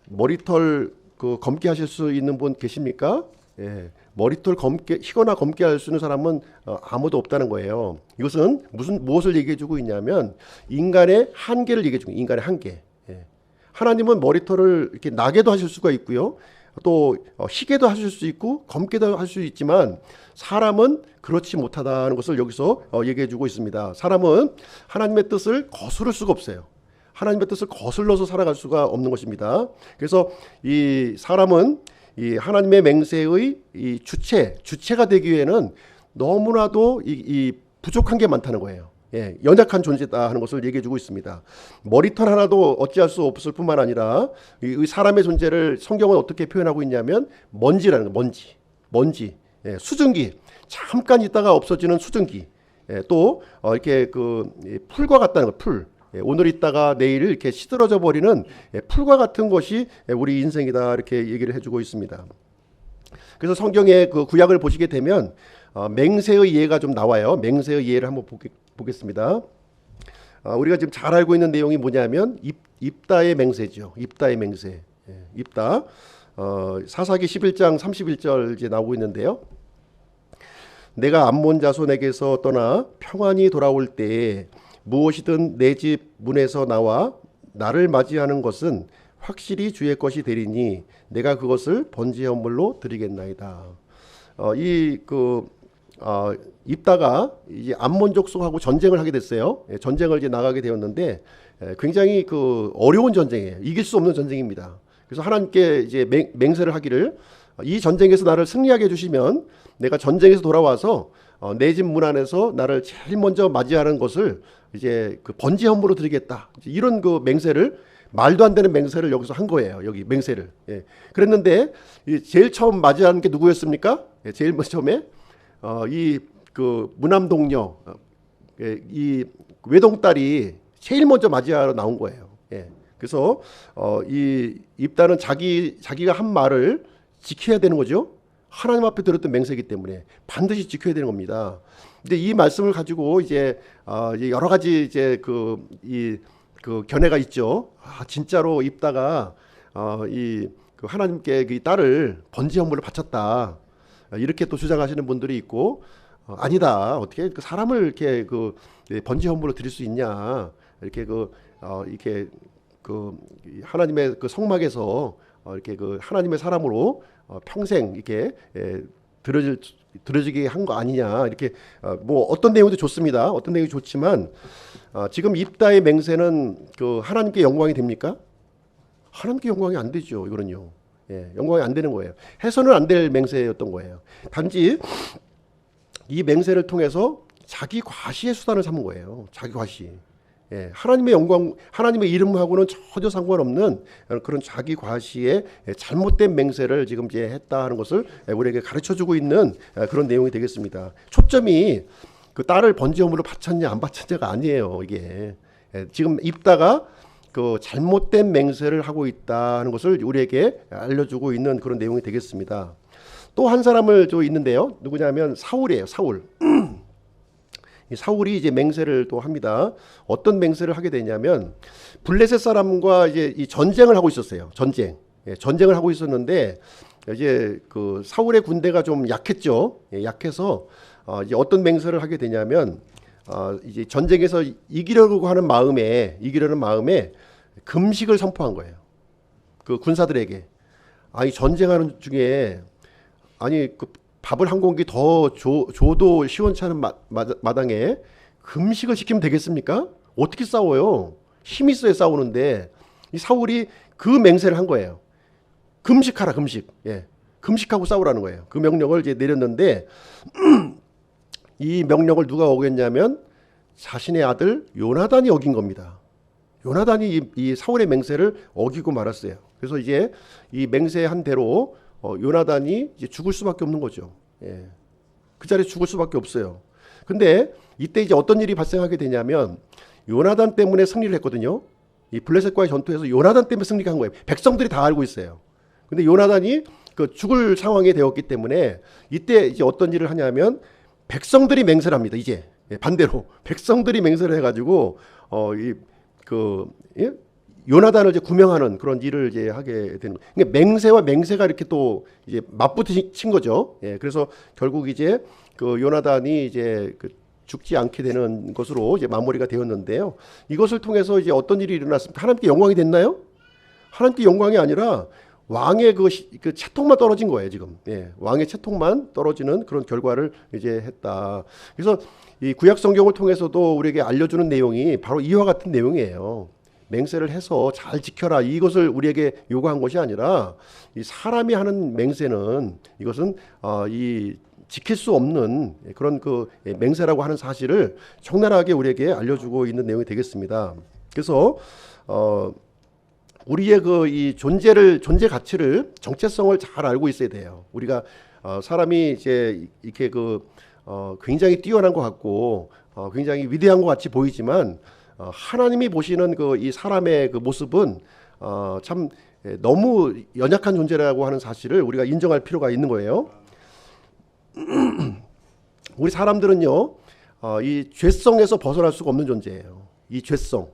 머리털 검게 하실 수 있는 분 계십니까? 예, 머리털 희거나 검게 할 수 있는 사람은 아무도 없다는 거예요. 이것은 무엇을 얘기해주고 있냐면 인간의 한계를 얘기해주고 인간의 한계. 예. 하나님은 머리털을 이렇게 나게도 하실 수가 있고요. 또 희게도 하실 수 있고 검게도 할 수 있지만 사람은 그렇지 못하다는 것을 여기서 얘기해주고 있습니다. 사람은 하나님의 뜻을 거스를 수가 없어요. 하나님의 뜻을 거슬러서 살아갈 수가 없는 것입니다. 그래서 이 사람은 이 하나님의 맹세의 이 주체가 되기 위해는 너무나도 이 부족한 게 많다는 거예요. 예, 연약한 존재다 하는 것을 얘기해주고 있습니다. 머리털 하나도 어찌할 수 없을 뿐만 아니라 이 사람의 존재를 성경은 어떻게 표현하고 있냐면 먼지라는 거, 먼지, 예, 수증기, 잠깐 있다가 없어지는 수증기, 예, 또 이렇게 풀과 같다는 거, 풀. 오늘 있다가 내일 이렇게 시들어져 버리는 풀과 같은 것이 우리 인생이다 이렇게 얘기를 해주고 있습니다. 그래서 성경의 구약을 보시게 되면 맹세의 예가 좀 나와요. 맹세의 예를 한번 보겠습니다. 우리가 지금 잘 알고 있는 내용이 뭐냐면 입다의 맹세죠. 입다의 맹세. 입다. 사사기 11장 31절 이제 나오고 있는데요. 내가 암몬 자손에게서 떠나 평안히 돌아올 때에 무엇이든 내 집 문에서 나와 나를 맞이하는 것은 확실히 주의 것이 되리니 내가 그것을 번제 헌물로 드리겠나이다. 입다가 이제 암몬 족속하고 전쟁을 하게 됐어요. 전쟁을 이제 나가게 되었는데 굉장히 어려운 전쟁이에요. 이길 수 없는 전쟁입니다. 그래서 하나님께 이제 맹세를 하기를 이 전쟁에서 나를 승리하게 해주시면 내가 전쟁에서 돌아와서 내 집 문 안에서 나를 제일 먼저 맞이하는 것을 이제 그 번제 헌물로 드리겠다. 이런 그 맹세를, 말도 안 되는 맹세를 여기서 한 거예요. 여기 맹세를. 예. 그랬는데 제일 처음 맞이하는 게 누구였습니까? 예, 제일 처음에 이 그 무남동녀, 이 외동딸이 제일 먼저 맞이하러 나온 거예요. 예. 그래서 이 입다는 자기가 한 말을 지켜야 되는 거죠. 하나님 앞에 들었던 맹세이기 때문에 반드시 지켜야 되는 겁니다. 근데 이 말씀을 가지고 이제 여러 가지 이제 그 견해가 있죠. 진짜로 입다가 그 하나님께 그 딸을 번제 헌물을 바쳤다. 이렇게 또 주장하시는 분들이 있고, 아니다. 어떻게 그 사람을 이렇게 그 번제 헌물로 드릴 수 있냐? 이렇게 이렇게 그 하나님의 그 성막에서 이렇게 그 하나님의 사람으로 평생 이렇게 들어지게 한 거 아니냐, 이렇게 뭐 어떤 내용도 좋습니다. 어떤 내용이 좋지만 지금 입다의 맹세는 그 하나님께 영광이 됩니까? 하나님께 영광이 안 되죠. 이거는요. 예, 영광이 안 되는 거예요. 해서는 안 될 맹세였던 거예요. 단지 이 맹세를 통해서 자기 과시의 수단을 삼은 거예요. 자기 과시. 예, 하나님의 영광, 하나님의 이름하고는 전혀 상관없는 그런 자기 과시의 잘못된 맹세를 지금 이제 했다 하는 것을 우리에게 가르쳐주고 있는 그런 내용이 되겠습니다. 초점이 그 딸을 번제 헌물로 바쳤냐 안 바쳤냐가 아니에요. 이게 지금 입다가 그 잘못된 맹세를 하고 있다는 것을 우리에게 알려주고 있는 그런 내용이 되겠습니다. 또 한 사람을 또 있는데요. 누구냐면 사울이에요. 사울. 사울이 이제 맹세를 또 합니다. 어떤 맹세를 하게 되냐면 블레셋 사람과 이제 이 전쟁을 하고 있었어요. 전쟁을 하고 있었는데 이제 그 사울의 군대가 좀 약했죠. 약해서 이제 어떤 맹세를 하게 되냐면 이제 전쟁에서 이기려고 하는 마음에 금식을 선포한 거예요. 그 군사들에게. 아니 전쟁하는 중에 아니 그 밥을 한 공기 더 줘도 시원찮은 마당에 금식을 시키면 되겠습니까? 어떻게 싸워요? 힘이 있어야 싸우는데 이 사울이 그 맹세를 한 거예요. 금식하라, 금식. 예, 금식하고 싸우라는 거예요. 그 명령을 이제 내렸는데 이 명령을 누가 어겼냐면 자신의 아들 요나단이 어긴 겁니다. 요나단이 이 사울의 맹세를 어기고 말았어요. 그래서 이제 이 맹세한 대로 요나단이 이제 죽을 수밖에 없는 거죠. 예. 그 자리에 죽을 수밖에 없어요. 근데 이때 이제 어떤 일이 발생하게 되냐면 요나단 때문에 승리를 했거든요. 이 블레셋과의 전투에서 요나단 때문에 승리한 거예요. 백성들이 다 알고 있어요. 근데 요나단이 그 죽을 상황이 되었기 때문에 이때 이제 어떤 일을 하냐면 백성들이 맹세를 합니다. 이제 반대로 백성들이 맹세를 해가지고 요나단을 이제 구명하는 그런 일을 이제 하게 되는 거예요. 그러니까 맹세와 맹세가 이렇게 또 이제 맞붙으신 거죠. 예, 그래서 결국 이제 그 요나단이 이제 그 죽지 않게 되는 것으로 이제 마무리가 되었는데요. 이것을 통해서 이제 어떤 일이 일어났습니까? 하나님께 영광이 됐나요? 하나님께 영광이 아니라 왕의 그 채통만 떨어진 거예요, 지금. 예, 왕의 채통만 떨어지는 그런 결과를 이제 했다. 그래서 이 구약 성경을 통해서도 우리에게 알려주는 내용이 바로 이와 같은 내용이에요. 맹세를 해서 잘 지켜라, 이것을 우리에게 요구한 것이 아니라 이 사람이 하는 맹세는 이것은 이 지킬 수 없는 그런 그 맹세라고 하는 사실을 적나라하게 우리에게 알려주고 있는 내용이 되겠습니다. 그래서 우리의 그 이 존재 가치를, 정체성을 잘 알고 있어야 돼요. 우리가 사람이 이제 이렇게 굉장히 뛰어난 것 같고 굉장히 위대한 것 같이 보이지만 하나님이 보시는 그 이 사람의 그 모습은 참 너무 연약한 존재라고 하는 사실을 우리가 인정할 필요가 있는 거예요. 우리 사람들은요, 이 죄성에서 벗어날 수가 없는 존재예요. 이 죄성,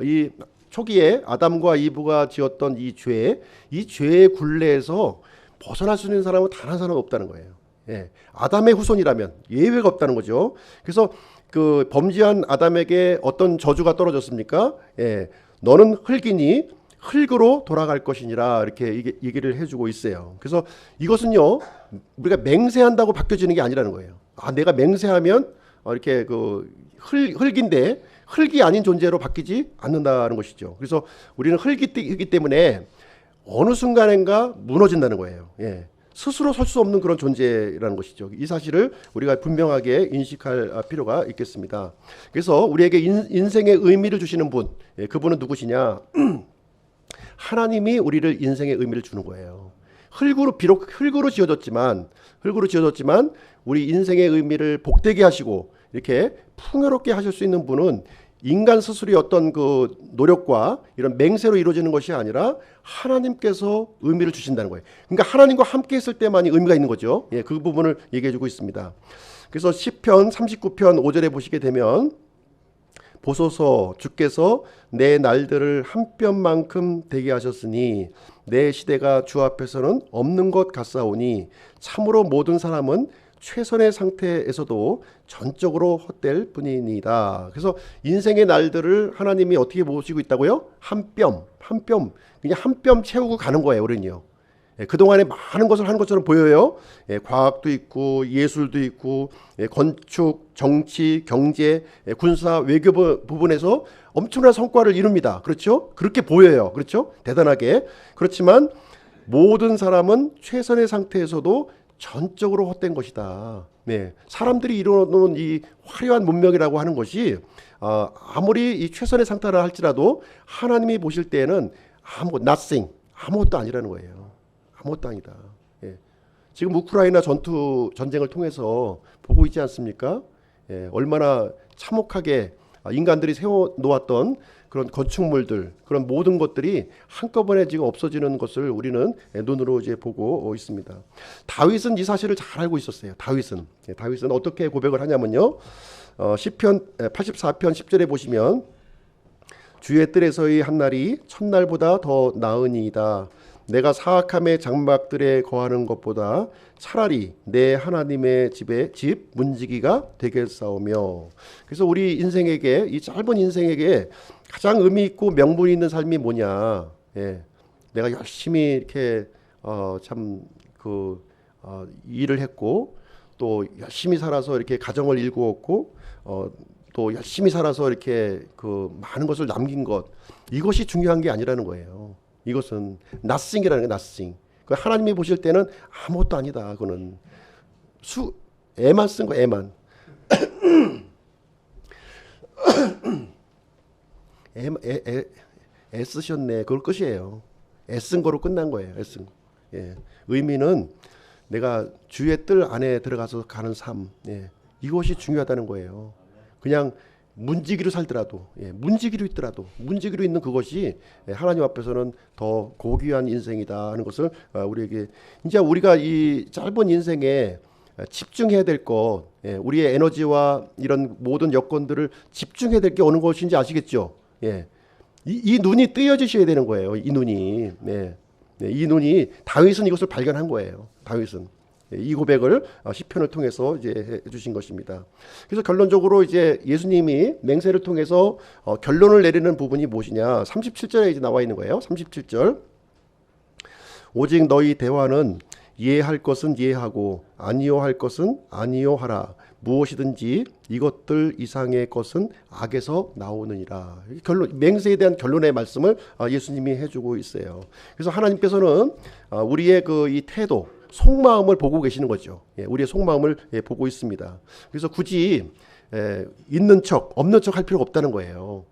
이 초기에 아담과 이브가 지었던 이 죄의 굴레에서 벗어날 수 있는 사람은 단 한 사람 없다는 거예요. 예, 아담의 후손이라면 예외가 없다는 거죠. 그래서 그 범죄한 아담에게 어떤 저주가 떨어졌습니까? 예, 너는 흙이니 흙으로 돌아갈 것이니라, 이렇게 얘기를 해주고 있어요. 그래서 이것은요, 우리가 맹세한다고 바뀌어지는 게 아니라는 거예요. 내가 맹세하면 이렇게 흙인데 흙이 아닌 존재로 바뀌지 않는다는 것이죠. 그래서 우리는 흙이기 때문에 어느 순간인가 무너진다는 거예요. 예. 스스로 설 수 없는 그런 존재라는 것이죠. 이 사실을 우리가 분명하게 인식할 필요가 있겠습니다. 그래서 우리에게 인생의 의미를 주시는 분, 그분은 누구시냐? 하나님이 우리를 인생의 의미를 주는 거예요. 비록 흙으로 지어졌지만 우리 인생의 의미를 복되게 하시고 이렇게 풍요롭게 하실 수 있는 분은 인간 스스로의 어떤 그 노력과 이런 맹세로 이루어지는 것이 아니라 하나님께서 의미를 주신다는 거예요. 그러니까 하나님과 함께 했을 때만이 의미가 있는 거죠. 그 부분을 얘기해 주고 있습니다. 그래서 시편 39편 5절에 보시게 되면 보소서 주께서 내 날들을 한 뼘만큼 되게 하셨으니 내 시대가 주 앞에서는 없는 것 같사오니 참으로 모든 사람은 최선의 상태에서도 전적으로 헛될 뿐이니이다. 그래서 인생의 날들을 하나님이 어떻게 모시고 있다고요? 한 뼘 그냥 한 뼘 채우고 가는 거예요. 우리는요. 그동안에 많은 것을 한 것처럼 보여요. 과학도 있고 예술도 있고 건축, 정치, 경제, 군사, 외교 부분에서 엄청난 성과를 이룹니다. 그렇죠? 그렇게 보여요. 그렇죠? 대단하게. 그렇지만 모든 사람은 최선의 상태에서도 전적으로 헛된 것이다. 사람들이 이루어놓은 이 화려한 문명이라고 하는 것이 아무리 이 최선의 상태라 할지라도 하나님이 보실 때에는 아무것도 아니라는 거예요. 아무것도 아니다. 지금 우크라이나 전쟁을 통해서 보고 있지 않습니까? 얼마나 참혹하게 인간들이 세워놓았던 그런 건축물들, 그런 모든 것들이 한꺼번에 지금 없어지는 것을 우리는 눈으로 이제 보고 있습니다. 다윗은 이 사실을 잘 알고 있었어요. 다윗은 어떻게 고백을 하냐면요. 시편 84편 10절에 보시면 주의 뜰에서의 한 날이 첫날보다 더 나으니이다. 내가 사악함의 장막들에 거하는 것보다 차라리 내 하나님의 집 문지기가 되겠사오며. 그래서 우리 인생에게, 이 짧은 인생에게 가장 의미 있고 명분 있는 삶이 뭐냐? 내가 열심히 이렇게 일을 했고 또 열심히 살아서 이렇게 가정을 일구었고 또 열심히 살아서 이렇게 그 많은 것을 남긴 것, 이것이 중요한 게 아니라는 거예요. 이것은 nothing이라는 게 nothing. 하나님이 보실 때는 아무것도 아니다. 그거는 애만 쓴 거, 애만. 애쓰셨네. 그걸 끝이에요. 애쓴 거로 끝난 거예요. 애쓴 거. 의미는 내가 주의 뜰 안에 들어가서 가는 삶. 이것이 중요하다는 거예요. 그냥 문지기로 살더라도, 문지기로 있더라도, 문지기로 있는 그것이 하나님 앞에서는 더 고귀한 인생이다 하는 것을 우리에게, 이제 우리가 이 짧은 인생에 집중해야 될 것, 우리의 에너지와 이런 모든 여건들을 집중해야 될 게 어느 것인지 아시겠죠? 이 눈이 뜨여지셔야 되는 거예요. 이 눈이. 이 눈이, 다윗은 이것을 발견한 거예요. 다윗은. 이 고백을 시편을 통해서 이제 해주신 것입니다. 그래서 결론적으로 이제 예수님이 맹세를 통해서 결론을 내리는 부분이 무엇이냐? 37절에 이제 나와 있는 거예요. 37절. 오직 너희 대화는 이해할 것은 이해하고 아니요 할 것은 아니요 하라. 무엇이든지 이것들 이상의 것은 악에서 나오느니라. 맹세에 대한 결론의 말씀을 예수님이 해주고 있어요. 그래서 하나님께서는 우리의 이 태도, 속마음을 보고 계시는 거죠. 우리의 속마음을 보고 있습니다. 그래서 굳이 있는 척, 없는 척 할 필요가 없다는 거예요.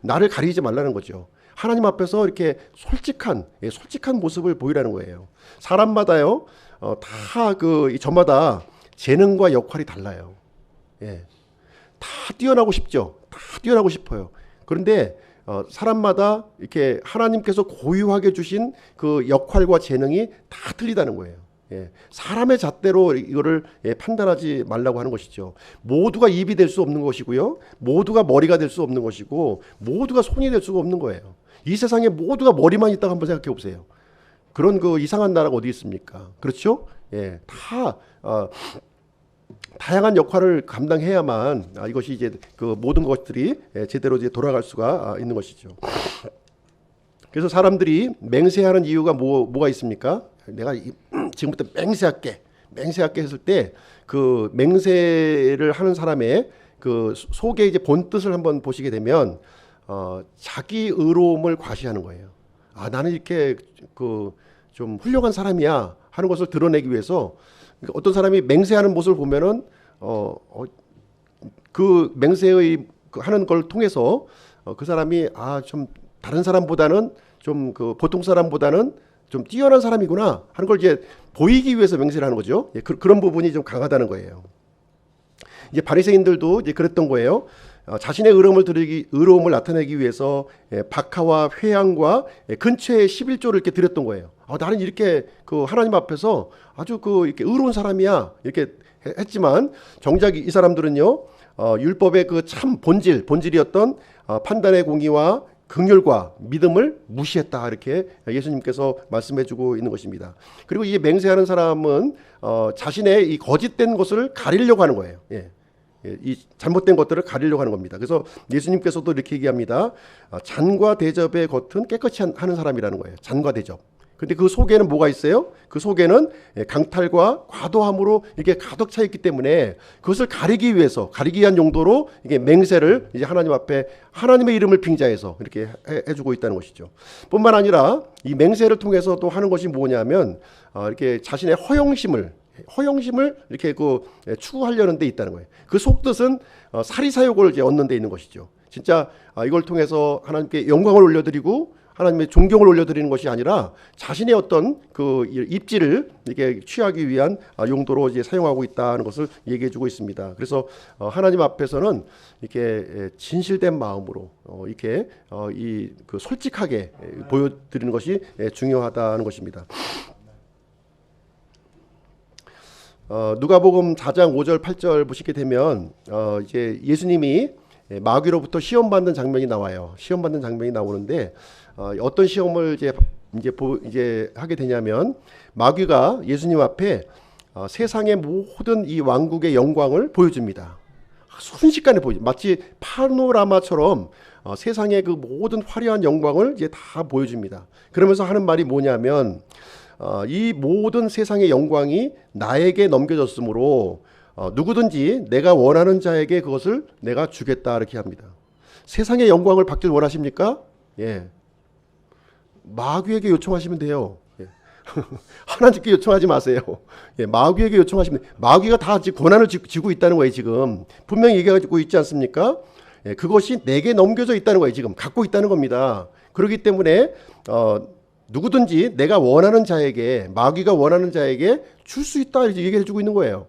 나를 가리지 말라는 거죠. 하나님 앞에서 이렇게 솔직한 모습을 보이라는 거예요. 사람마다요, 저마다 재능과 역할이 달라요. 다 뛰어나고 싶죠. 다 뛰어나고 싶어요. 그런데 사람마다 이렇게 하나님께서 고유하게 주신 그 역할과 재능이 다 틀리다는 거예요. 사람의 잣대로 이거를 판단하지 말라고 하는 것이죠. 모두가 입이 될 수 없는 것이고요. 모두가 머리가 될 수 없는 것이고 모두가 손이 될 수가 없는 거예요. 이 세상에 모두가 머리만 있다고 한번 생각해 보세요. 그런 이상한 나라가 어디 있습니까? 그렇죠? 다양한 역할을 감당해야만 이것이 이제 모든 것들이 제대로 이제 돌아갈 수가 있는 것이죠. 그래서 사람들이 맹세하는 이유가 뭐가 있습니까? 내가 지금부터 맹세할게 했을 때 그 맹세를 하는 사람의 그 속에 이제 본 뜻을 한번 보시게 되면 자기 의로움을 과시하는 거예요. 나는 이렇게 좀 훌륭한 사람이야 하는 것을 드러내기 위해서 어떤 사람이 맹세하는 모습을 보면은 그 맹세의 하는 걸 통해서 그 사람이 좀 다른 사람보다는 좀 그 보통 사람보다는 좀 뛰어난 사람이구나 하는 걸 이제 보이기 위해서 맹세를 하는 거죠. 그런 부분이 좀 강하다는 거예요. 이제 바리새인들도 이제 그랬던 거예요. 자신의 의로움을 나타내기 위해서 박하와 회향과 근처에 11조를 이렇게 드렸던 거예요. 나는 이렇게 그 하나님 앞에서 아주 그 이렇게 의로운 사람이야 이렇게 했지만 정작 이 사람들은요 율법의 그 참 본질이었던 판단의 공의와 긍휼과 믿음을 무시했다 이렇게 예수님께서 말씀해주고 있는 것입니다. 그리고 이 맹세하는 사람은 자신의 이 거짓된 것을 가리려고 하는 거예요. 이 잘못된 것들을 가리려고 하는 겁니다. 그래서 예수님께서도 이렇게 얘기합니다. 잔과 대접의 겉은 깨끗이 하는 사람이라는 거예요. 잔과 대접. 근데 그 속에는 뭐가 있어요? 그 속에는 강탈과 과도함으로 이게 가득 차 있기 때문에 그것을 가리기 위한 용도로 이게 맹세를 이제 하나님 앞에 하나님의 이름을 빙자해서 이렇게 해주고 있다는 것이죠. 뿐만 아니라 이 맹세를 통해서 또 하는 것이 뭐냐면 이렇게 자신의 허영심을 이렇게 추구하려는 데 있다는 거예요. 그 속뜻은 사리사욕을 이제 얻는 데 있는 것이죠. 진짜 이걸 통해서 하나님께 영광을 올려드리고 하나님의 존경을 올려드리는 것이 아니라 자신의 어떤 그 입지를 이렇게 취하기 위한 용도로 이제 사용하고 있다는 것을 얘기해주고 있습니다. 그래서 하나님 앞에서는 이렇게 진실된 마음으로 이렇게 그 솔직하게 보여드리는 것이 중요하다는 것입니다. 누가복음 4장 5절 8절 보시게 되면 이제 예수님이 마귀로부터 시험 받는 장면이 나와요. 시험 받는 장면이 나오는데 어떤 시험을 이제 하게 되냐면 마귀가 예수님 앞에 세상의 모든 이 왕국의 영광을 보여줍니다. 순식간에 보여줘. 마치 파노라마처럼 세상의 그 모든 화려한 영광을 이제 다 보여줍니다. 그러면서 하는 말이 뭐냐면 이 모든 세상의 영광이 나에게 넘겨졌으므로 누구든지 내가 원하는 자에게 그것을 내가 주겠다 이렇게 합니다. 세상의 영광을 받길 원하십니까? 예. 마귀에게 요청하시면 돼요. 예. 하나님께 요청하지 마세요. 예. 마귀에게 요청하시면 돼요. 마귀가 다 권한을 쥐고 있다는 거예요. 지금 분명히 얘기하고 있지 않습니까? 예. 그것이 내게 넘겨져 있다는 거예요. 지금 갖고 있다는 겁니다. 그렇기 때문에 누구든지 내가 원하는 자에게 마귀가 원하는 자에게 줄 수 있다 이렇게 얘기해 주고 있는 거예요.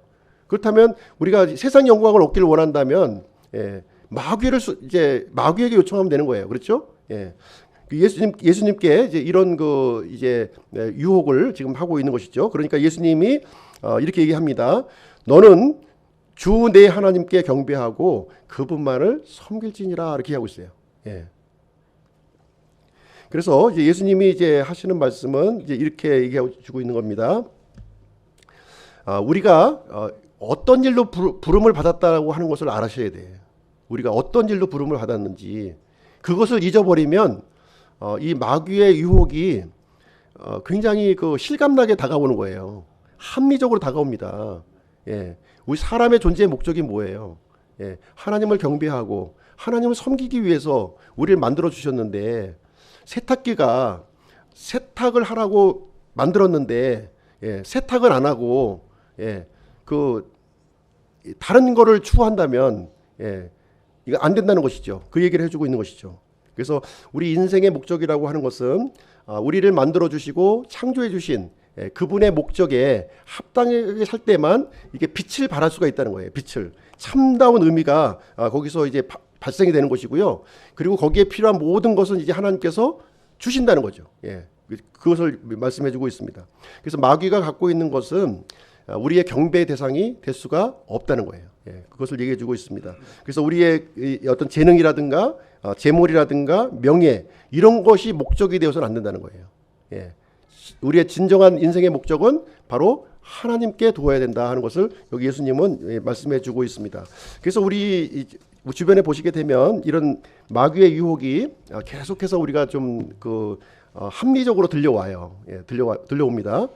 그렇다면 우리가 세상 영광을 얻기를 원한다면 마귀에게 요청하면 되는 거예요. 그렇죠? 예. 예수님께 이제 이런 유혹을 지금 하고 있는 것이죠. 그러니까 예수님이 이렇게 얘기합니다. 너는 주 내 하나님께 경배하고 그분만을 섬길지니라 이렇게 하고 있어요. 예. 그래서 이제 예수님이 이제 하시는 말씀은 이제 이렇게 얘기해 주고 있는 겁니다. 우리가 어떤 일로 부름을 받았다고 하는 것을 알아셔야 돼. 우리가 어떤 일로 부름을 받았는지 그것을 잊어버리면 이 마귀의 유혹이 굉장히 실감나게 다가오는 거예요. 합리적으로 다가옵니다. 예. 우리 사람의 존재의 목적이 뭐예요? 예. 하나님을 경배하고 하나님을 섬기기 위해서 우리를 만들어 주셨는데 세탁기가 세탁을 하라고 만들었는데 세탁을 안 하고 다른 거를 추구한다면 이거 안 된다는 것이죠. 그 얘기를 해주고 있는 것이죠. 그래서 우리 인생의 목적이라고 하는 것은 우리를 만들어 주시고 창조해 주신 그분의 목적에 합당하게 살 때만 이게 빛을 발할 수가 있다는 거예요. 빛을 참다운 의미가 거기서 이제 발생이 되는 것이고요. 그리고 거기에 필요한 모든 것은 이제 하나님께서 주신다는 거죠. 그것을 말씀해주고 있습니다. 그래서 마귀가 갖고 있는 것은 우리의 경배의 대상이 될 수가 없다는 거예요. 그것을 얘기해주고 있습니다. 그래서 우리의 어떤 재능이라든가 재물이라든가 명예 이런 것이 목적이 되어서는 안 된다는 거예요. 우리의 진정한 인생의 목적은 바로 하나님께 두어야 된다 하는 것을 여기 예수님은 말씀해주고 있습니다. 그래서 우리 주변에 보시게 되면 이런 마귀의 유혹이 계속해서 우리가 좀 합리적으로 들려와요. 들려옵니다.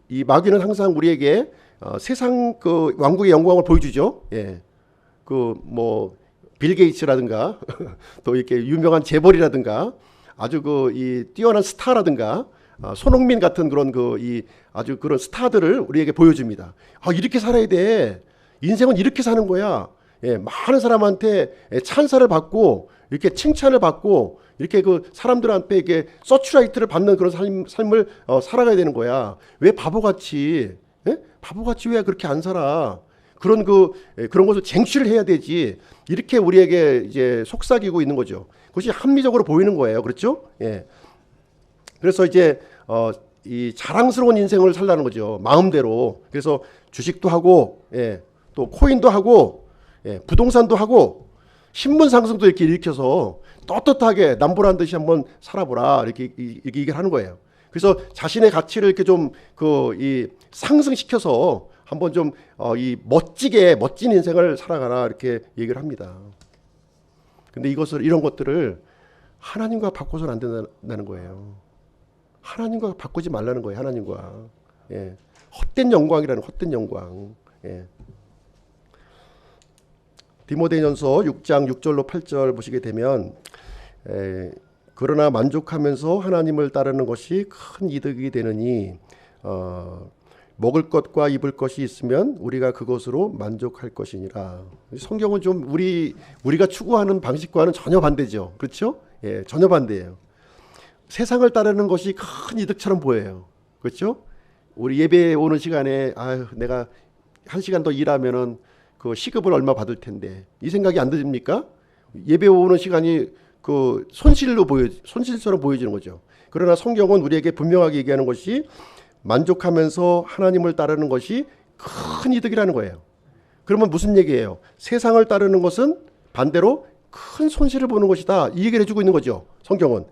이 마귀는 항상 우리에게 세상 왕국의 영광을 보여주죠. 빌 게이츠라든가 또 이렇게 유명한 재벌이라든가 아주 이 뛰어난 스타라든가 손흥민 같은 그런 이 아주 그런 스타들을 우리에게 보여줍니다. 이렇게 살아야 돼. 인생은 이렇게 사는 거야. 많은 사람한테 찬사를 받고 이렇게 칭찬을 받고 이렇게 그 사람들한테 이게 서츄라이트를 받는 그런 삶을 살아가야 되는 거야. 왜 바보같이 바보같이 왜 그렇게 안 살아? 그런 것을 쟁취를 해야 되지. 이렇게 우리에게 이제 속삭이고 있는 거죠. 그것이 합리적으로 보이는 거예요. 그렇죠? 그래서 이제 이 자랑스러운 인생을 살라는 거죠. 마음대로. 그래서 주식도 하고, 또 코인도 하고, 부동산도 하고, 신분 상승도 이렇게 일으켜서 떳떳하게 남보란 듯이 한번 살아보라 이렇게 얘기를 하는 거예요. 그래서 자신의 가치를 이렇게 좀 이 상승시켜서 한번 좀 이 멋진 인생을 살아가라 이렇게 얘기를 합니다. 근데 이런 것들을 하나님과 바꿔서는 안 된다는 거예요. 하나님과 바꾸지 말라는 거예요. 하나님과. 헛된 영광이라는 헛된 영광. 디모데전서 6장 6절로 8절 보시게 되면 그러나 만족하면서 하나님을 따르는 것이 큰 이득이 되느니 먹을 것과 입을 것이 있으면 우리가 그것으로 만족할 것이니라. 성경은 좀 우리가 추구하는 방식과는 전혀 반대죠. 그렇죠? 전혀 반대예요. 세상을 따르는 것이 큰 이득처럼 보여요. 그렇죠? 우리 예배 오는 시간에 내가 1시간 더 일하면은 그 시급을 얼마 받을 텐데 이 생각이 안 드십니까? 예배 오는 시간이 그 손실처럼 보여지는 거죠. 그러나 성경은 우리에게 분명하게 얘기하는 것이 만족하면서 하나님을 따르는 것이 큰 이득이라는 거예요. 그러면 무슨 얘기예요? 세상을 따르는 것은 반대로 큰 손실을 보는 것이다. 이 얘기를 해주고 있는 거죠. 성경은.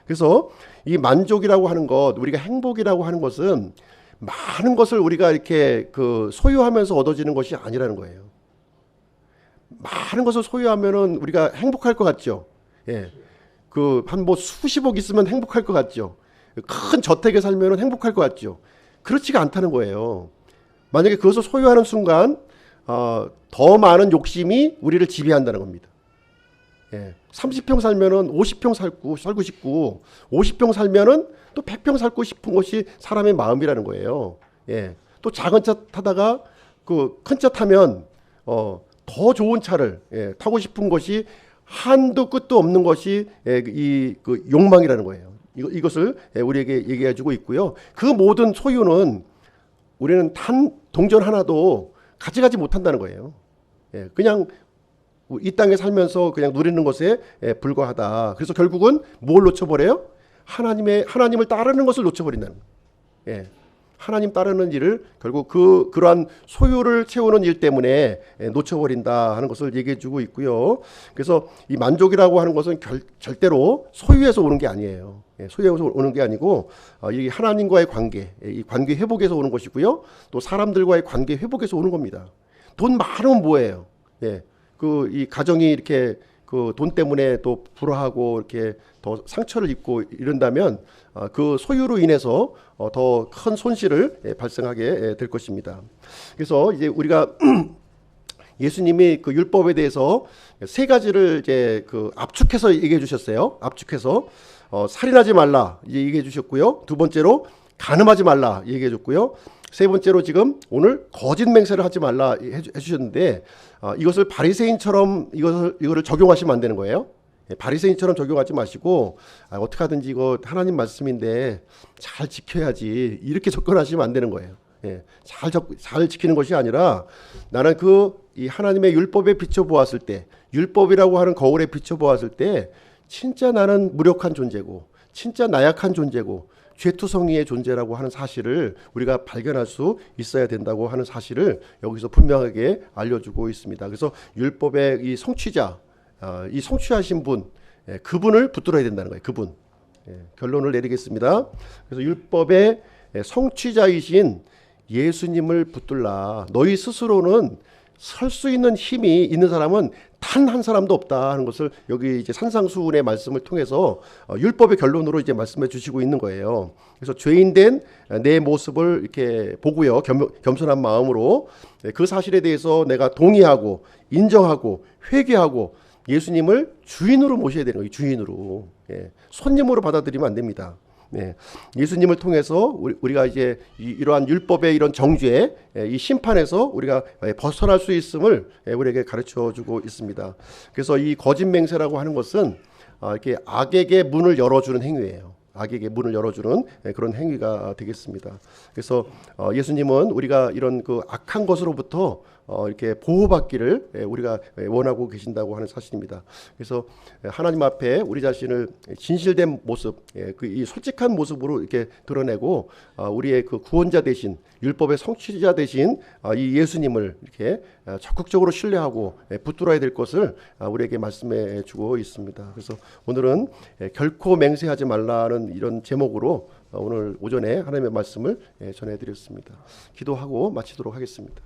그래서 이 만족이라고 하는 것, 우리가 행복이라고 하는 것은 많은 것을 우리가 이렇게 소유하면서 얻어지는 것이 아니라는 거예요. 많은 것을 소유하면은 우리가 행복할 것 같죠. 한 수십억 있으면 행복할 것 같죠. 큰 저택에 살면은 행복할 것 같죠. 그렇지가 않다는 거예요. 만약에 그것을 소유하는 순간 더 많은 욕심이 우리를 지배한다는 겁니다. 30평 살면은 50평 살고 싶고 50평 살면은 또 100평 살고 싶은 것이 사람의 마음이라는 거예요. 또 작은 차 타다가 큰 차 타면 더 좋은 차를 타고 싶은 것이 한도 끝도 없는 것이 그 욕망이라는 거예요. 이것을 우리에게 얘기해 주고 있고요. 그 모든 소유는 우리는 단 동전 하나도 가져가지 못한다는 거예요. 그냥 이 땅에 살면서 그냥 누리는 것에 불과하다. 그래서 결국은 뭘 놓쳐버려요? 하나님을 따르는 것을 놓쳐버린다는 거예요. 하나님 따르는 일을 결국 그러한 소유를 채우는 일 때문에 놓쳐버린다 하는 것을 얘기해 주고 있고요. 그래서 이 만족이라고 하는 것은 절대로 소유에서 오는 게 아니에요. 소유에서 오는 게 아니고 이 하나님과의 관계, 이 관계 회복에서 오는 것이고요. 또 사람들과의 관계 회복에서 오는 겁니다. 돈 많으면 뭐예요? 이 가정이 이렇게 돈 때문에 또 불화하고 이렇게 더 상처를 입고 이런다면 그 소유로 인해서 더 큰 손실을 발생하게 될 것입니다. 그래서 이제 우리가 예수님이 그 율법에 대해서 세 가지를 이제 압축해서 얘기해 주셨어요. 압축해서 살인하지 말라 얘기해 주셨고요. 두 번째로 간음하지 말라 얘기해 줬고요. 세 번째로 지금 오늘 거짓 맹세를 하지 말라 해주셨는데 이것을 바리새인처럼 이거를 적용하시면 안 되는 거예요. 바리새인처럼 적용하지 마시고 어떻게 하든지 이거 하나님 말씀인데 잘 지켜야지 이렇게 접근하시면 안 되는 거예요. 잘 지키는 것이 아니라 나는 이 하나님의 율법에 비춰보았을 때 율법이라고 하는 거울에 비춰보았을 때 진짜 나는 무력한 존재고 진짜 나약한 존재고 죄투성이의 존재라고 하는 사실을 우리가 발견할 수 있어야 된다고 하는 사실을 여기서 분명하게 알려주고 있습니다. 그래서 율법의 이 성취자, 이 성취하신 분, 그분을 붙들어야 된다는 거예요. 그분. 결론을 내리겠습니다. 그래서 율법의 성취자이신 예수님을 붙들라. 너희 스스로는 설 수 있는 힘이 있는 사람은 단 한 사람도 없다 하는 것을 여기 이제 산상수훈의 말씀을 통해서 율법의 결론으로 이제 말씀해 주시고 있는 거예요. 그래서 죄인된 내 모습을 이렇게 보고요. 겸손한 마음으로 그 사실에 대해서 내가 동의하고 인정하고 회개하고 예수님을 주인으로 모셔야 되는 거예요. 주인으로. 손님으로 받아들이면 안 됩니다. 네. 예수님을 통해서 우리가 이제 이러한 율법의 이런 정죄, 이 심판에서 우리가 벗어날 수 있음을 우리에게 가르쳐 주고 있습니다. 그래서 이 거짓 맹세라고 하는 것은 이렇게 악에게 문을 열어주는 행위예요. 악에게 문을 열어주는 그런 행위가 되겠습니다. 그래서 예수님은 우리가 이런 그 악한 것으로부터 이렇게 보호받기를 우리가 원하고 계신다고 하는 사실입니다. 그래서 하나님 앞에 우리 자신을 진실된 모습, 이 솔직한 모습으로 이렇게 드러내고 우리의 그 구원자 되신 율법의 성취자 되신 이 예수님을 이렇게 적극적으로 신뢰하고 붙들어야 될 것을 우리에게 말씀해 주고 있습니다. 그래서 오늘은 결코 맹세하지 말라는 이런 제목으로 오늘 오전에 하나님의 말씀을 전해드렸습니다. 기도하고 마치도록 하겠습니다.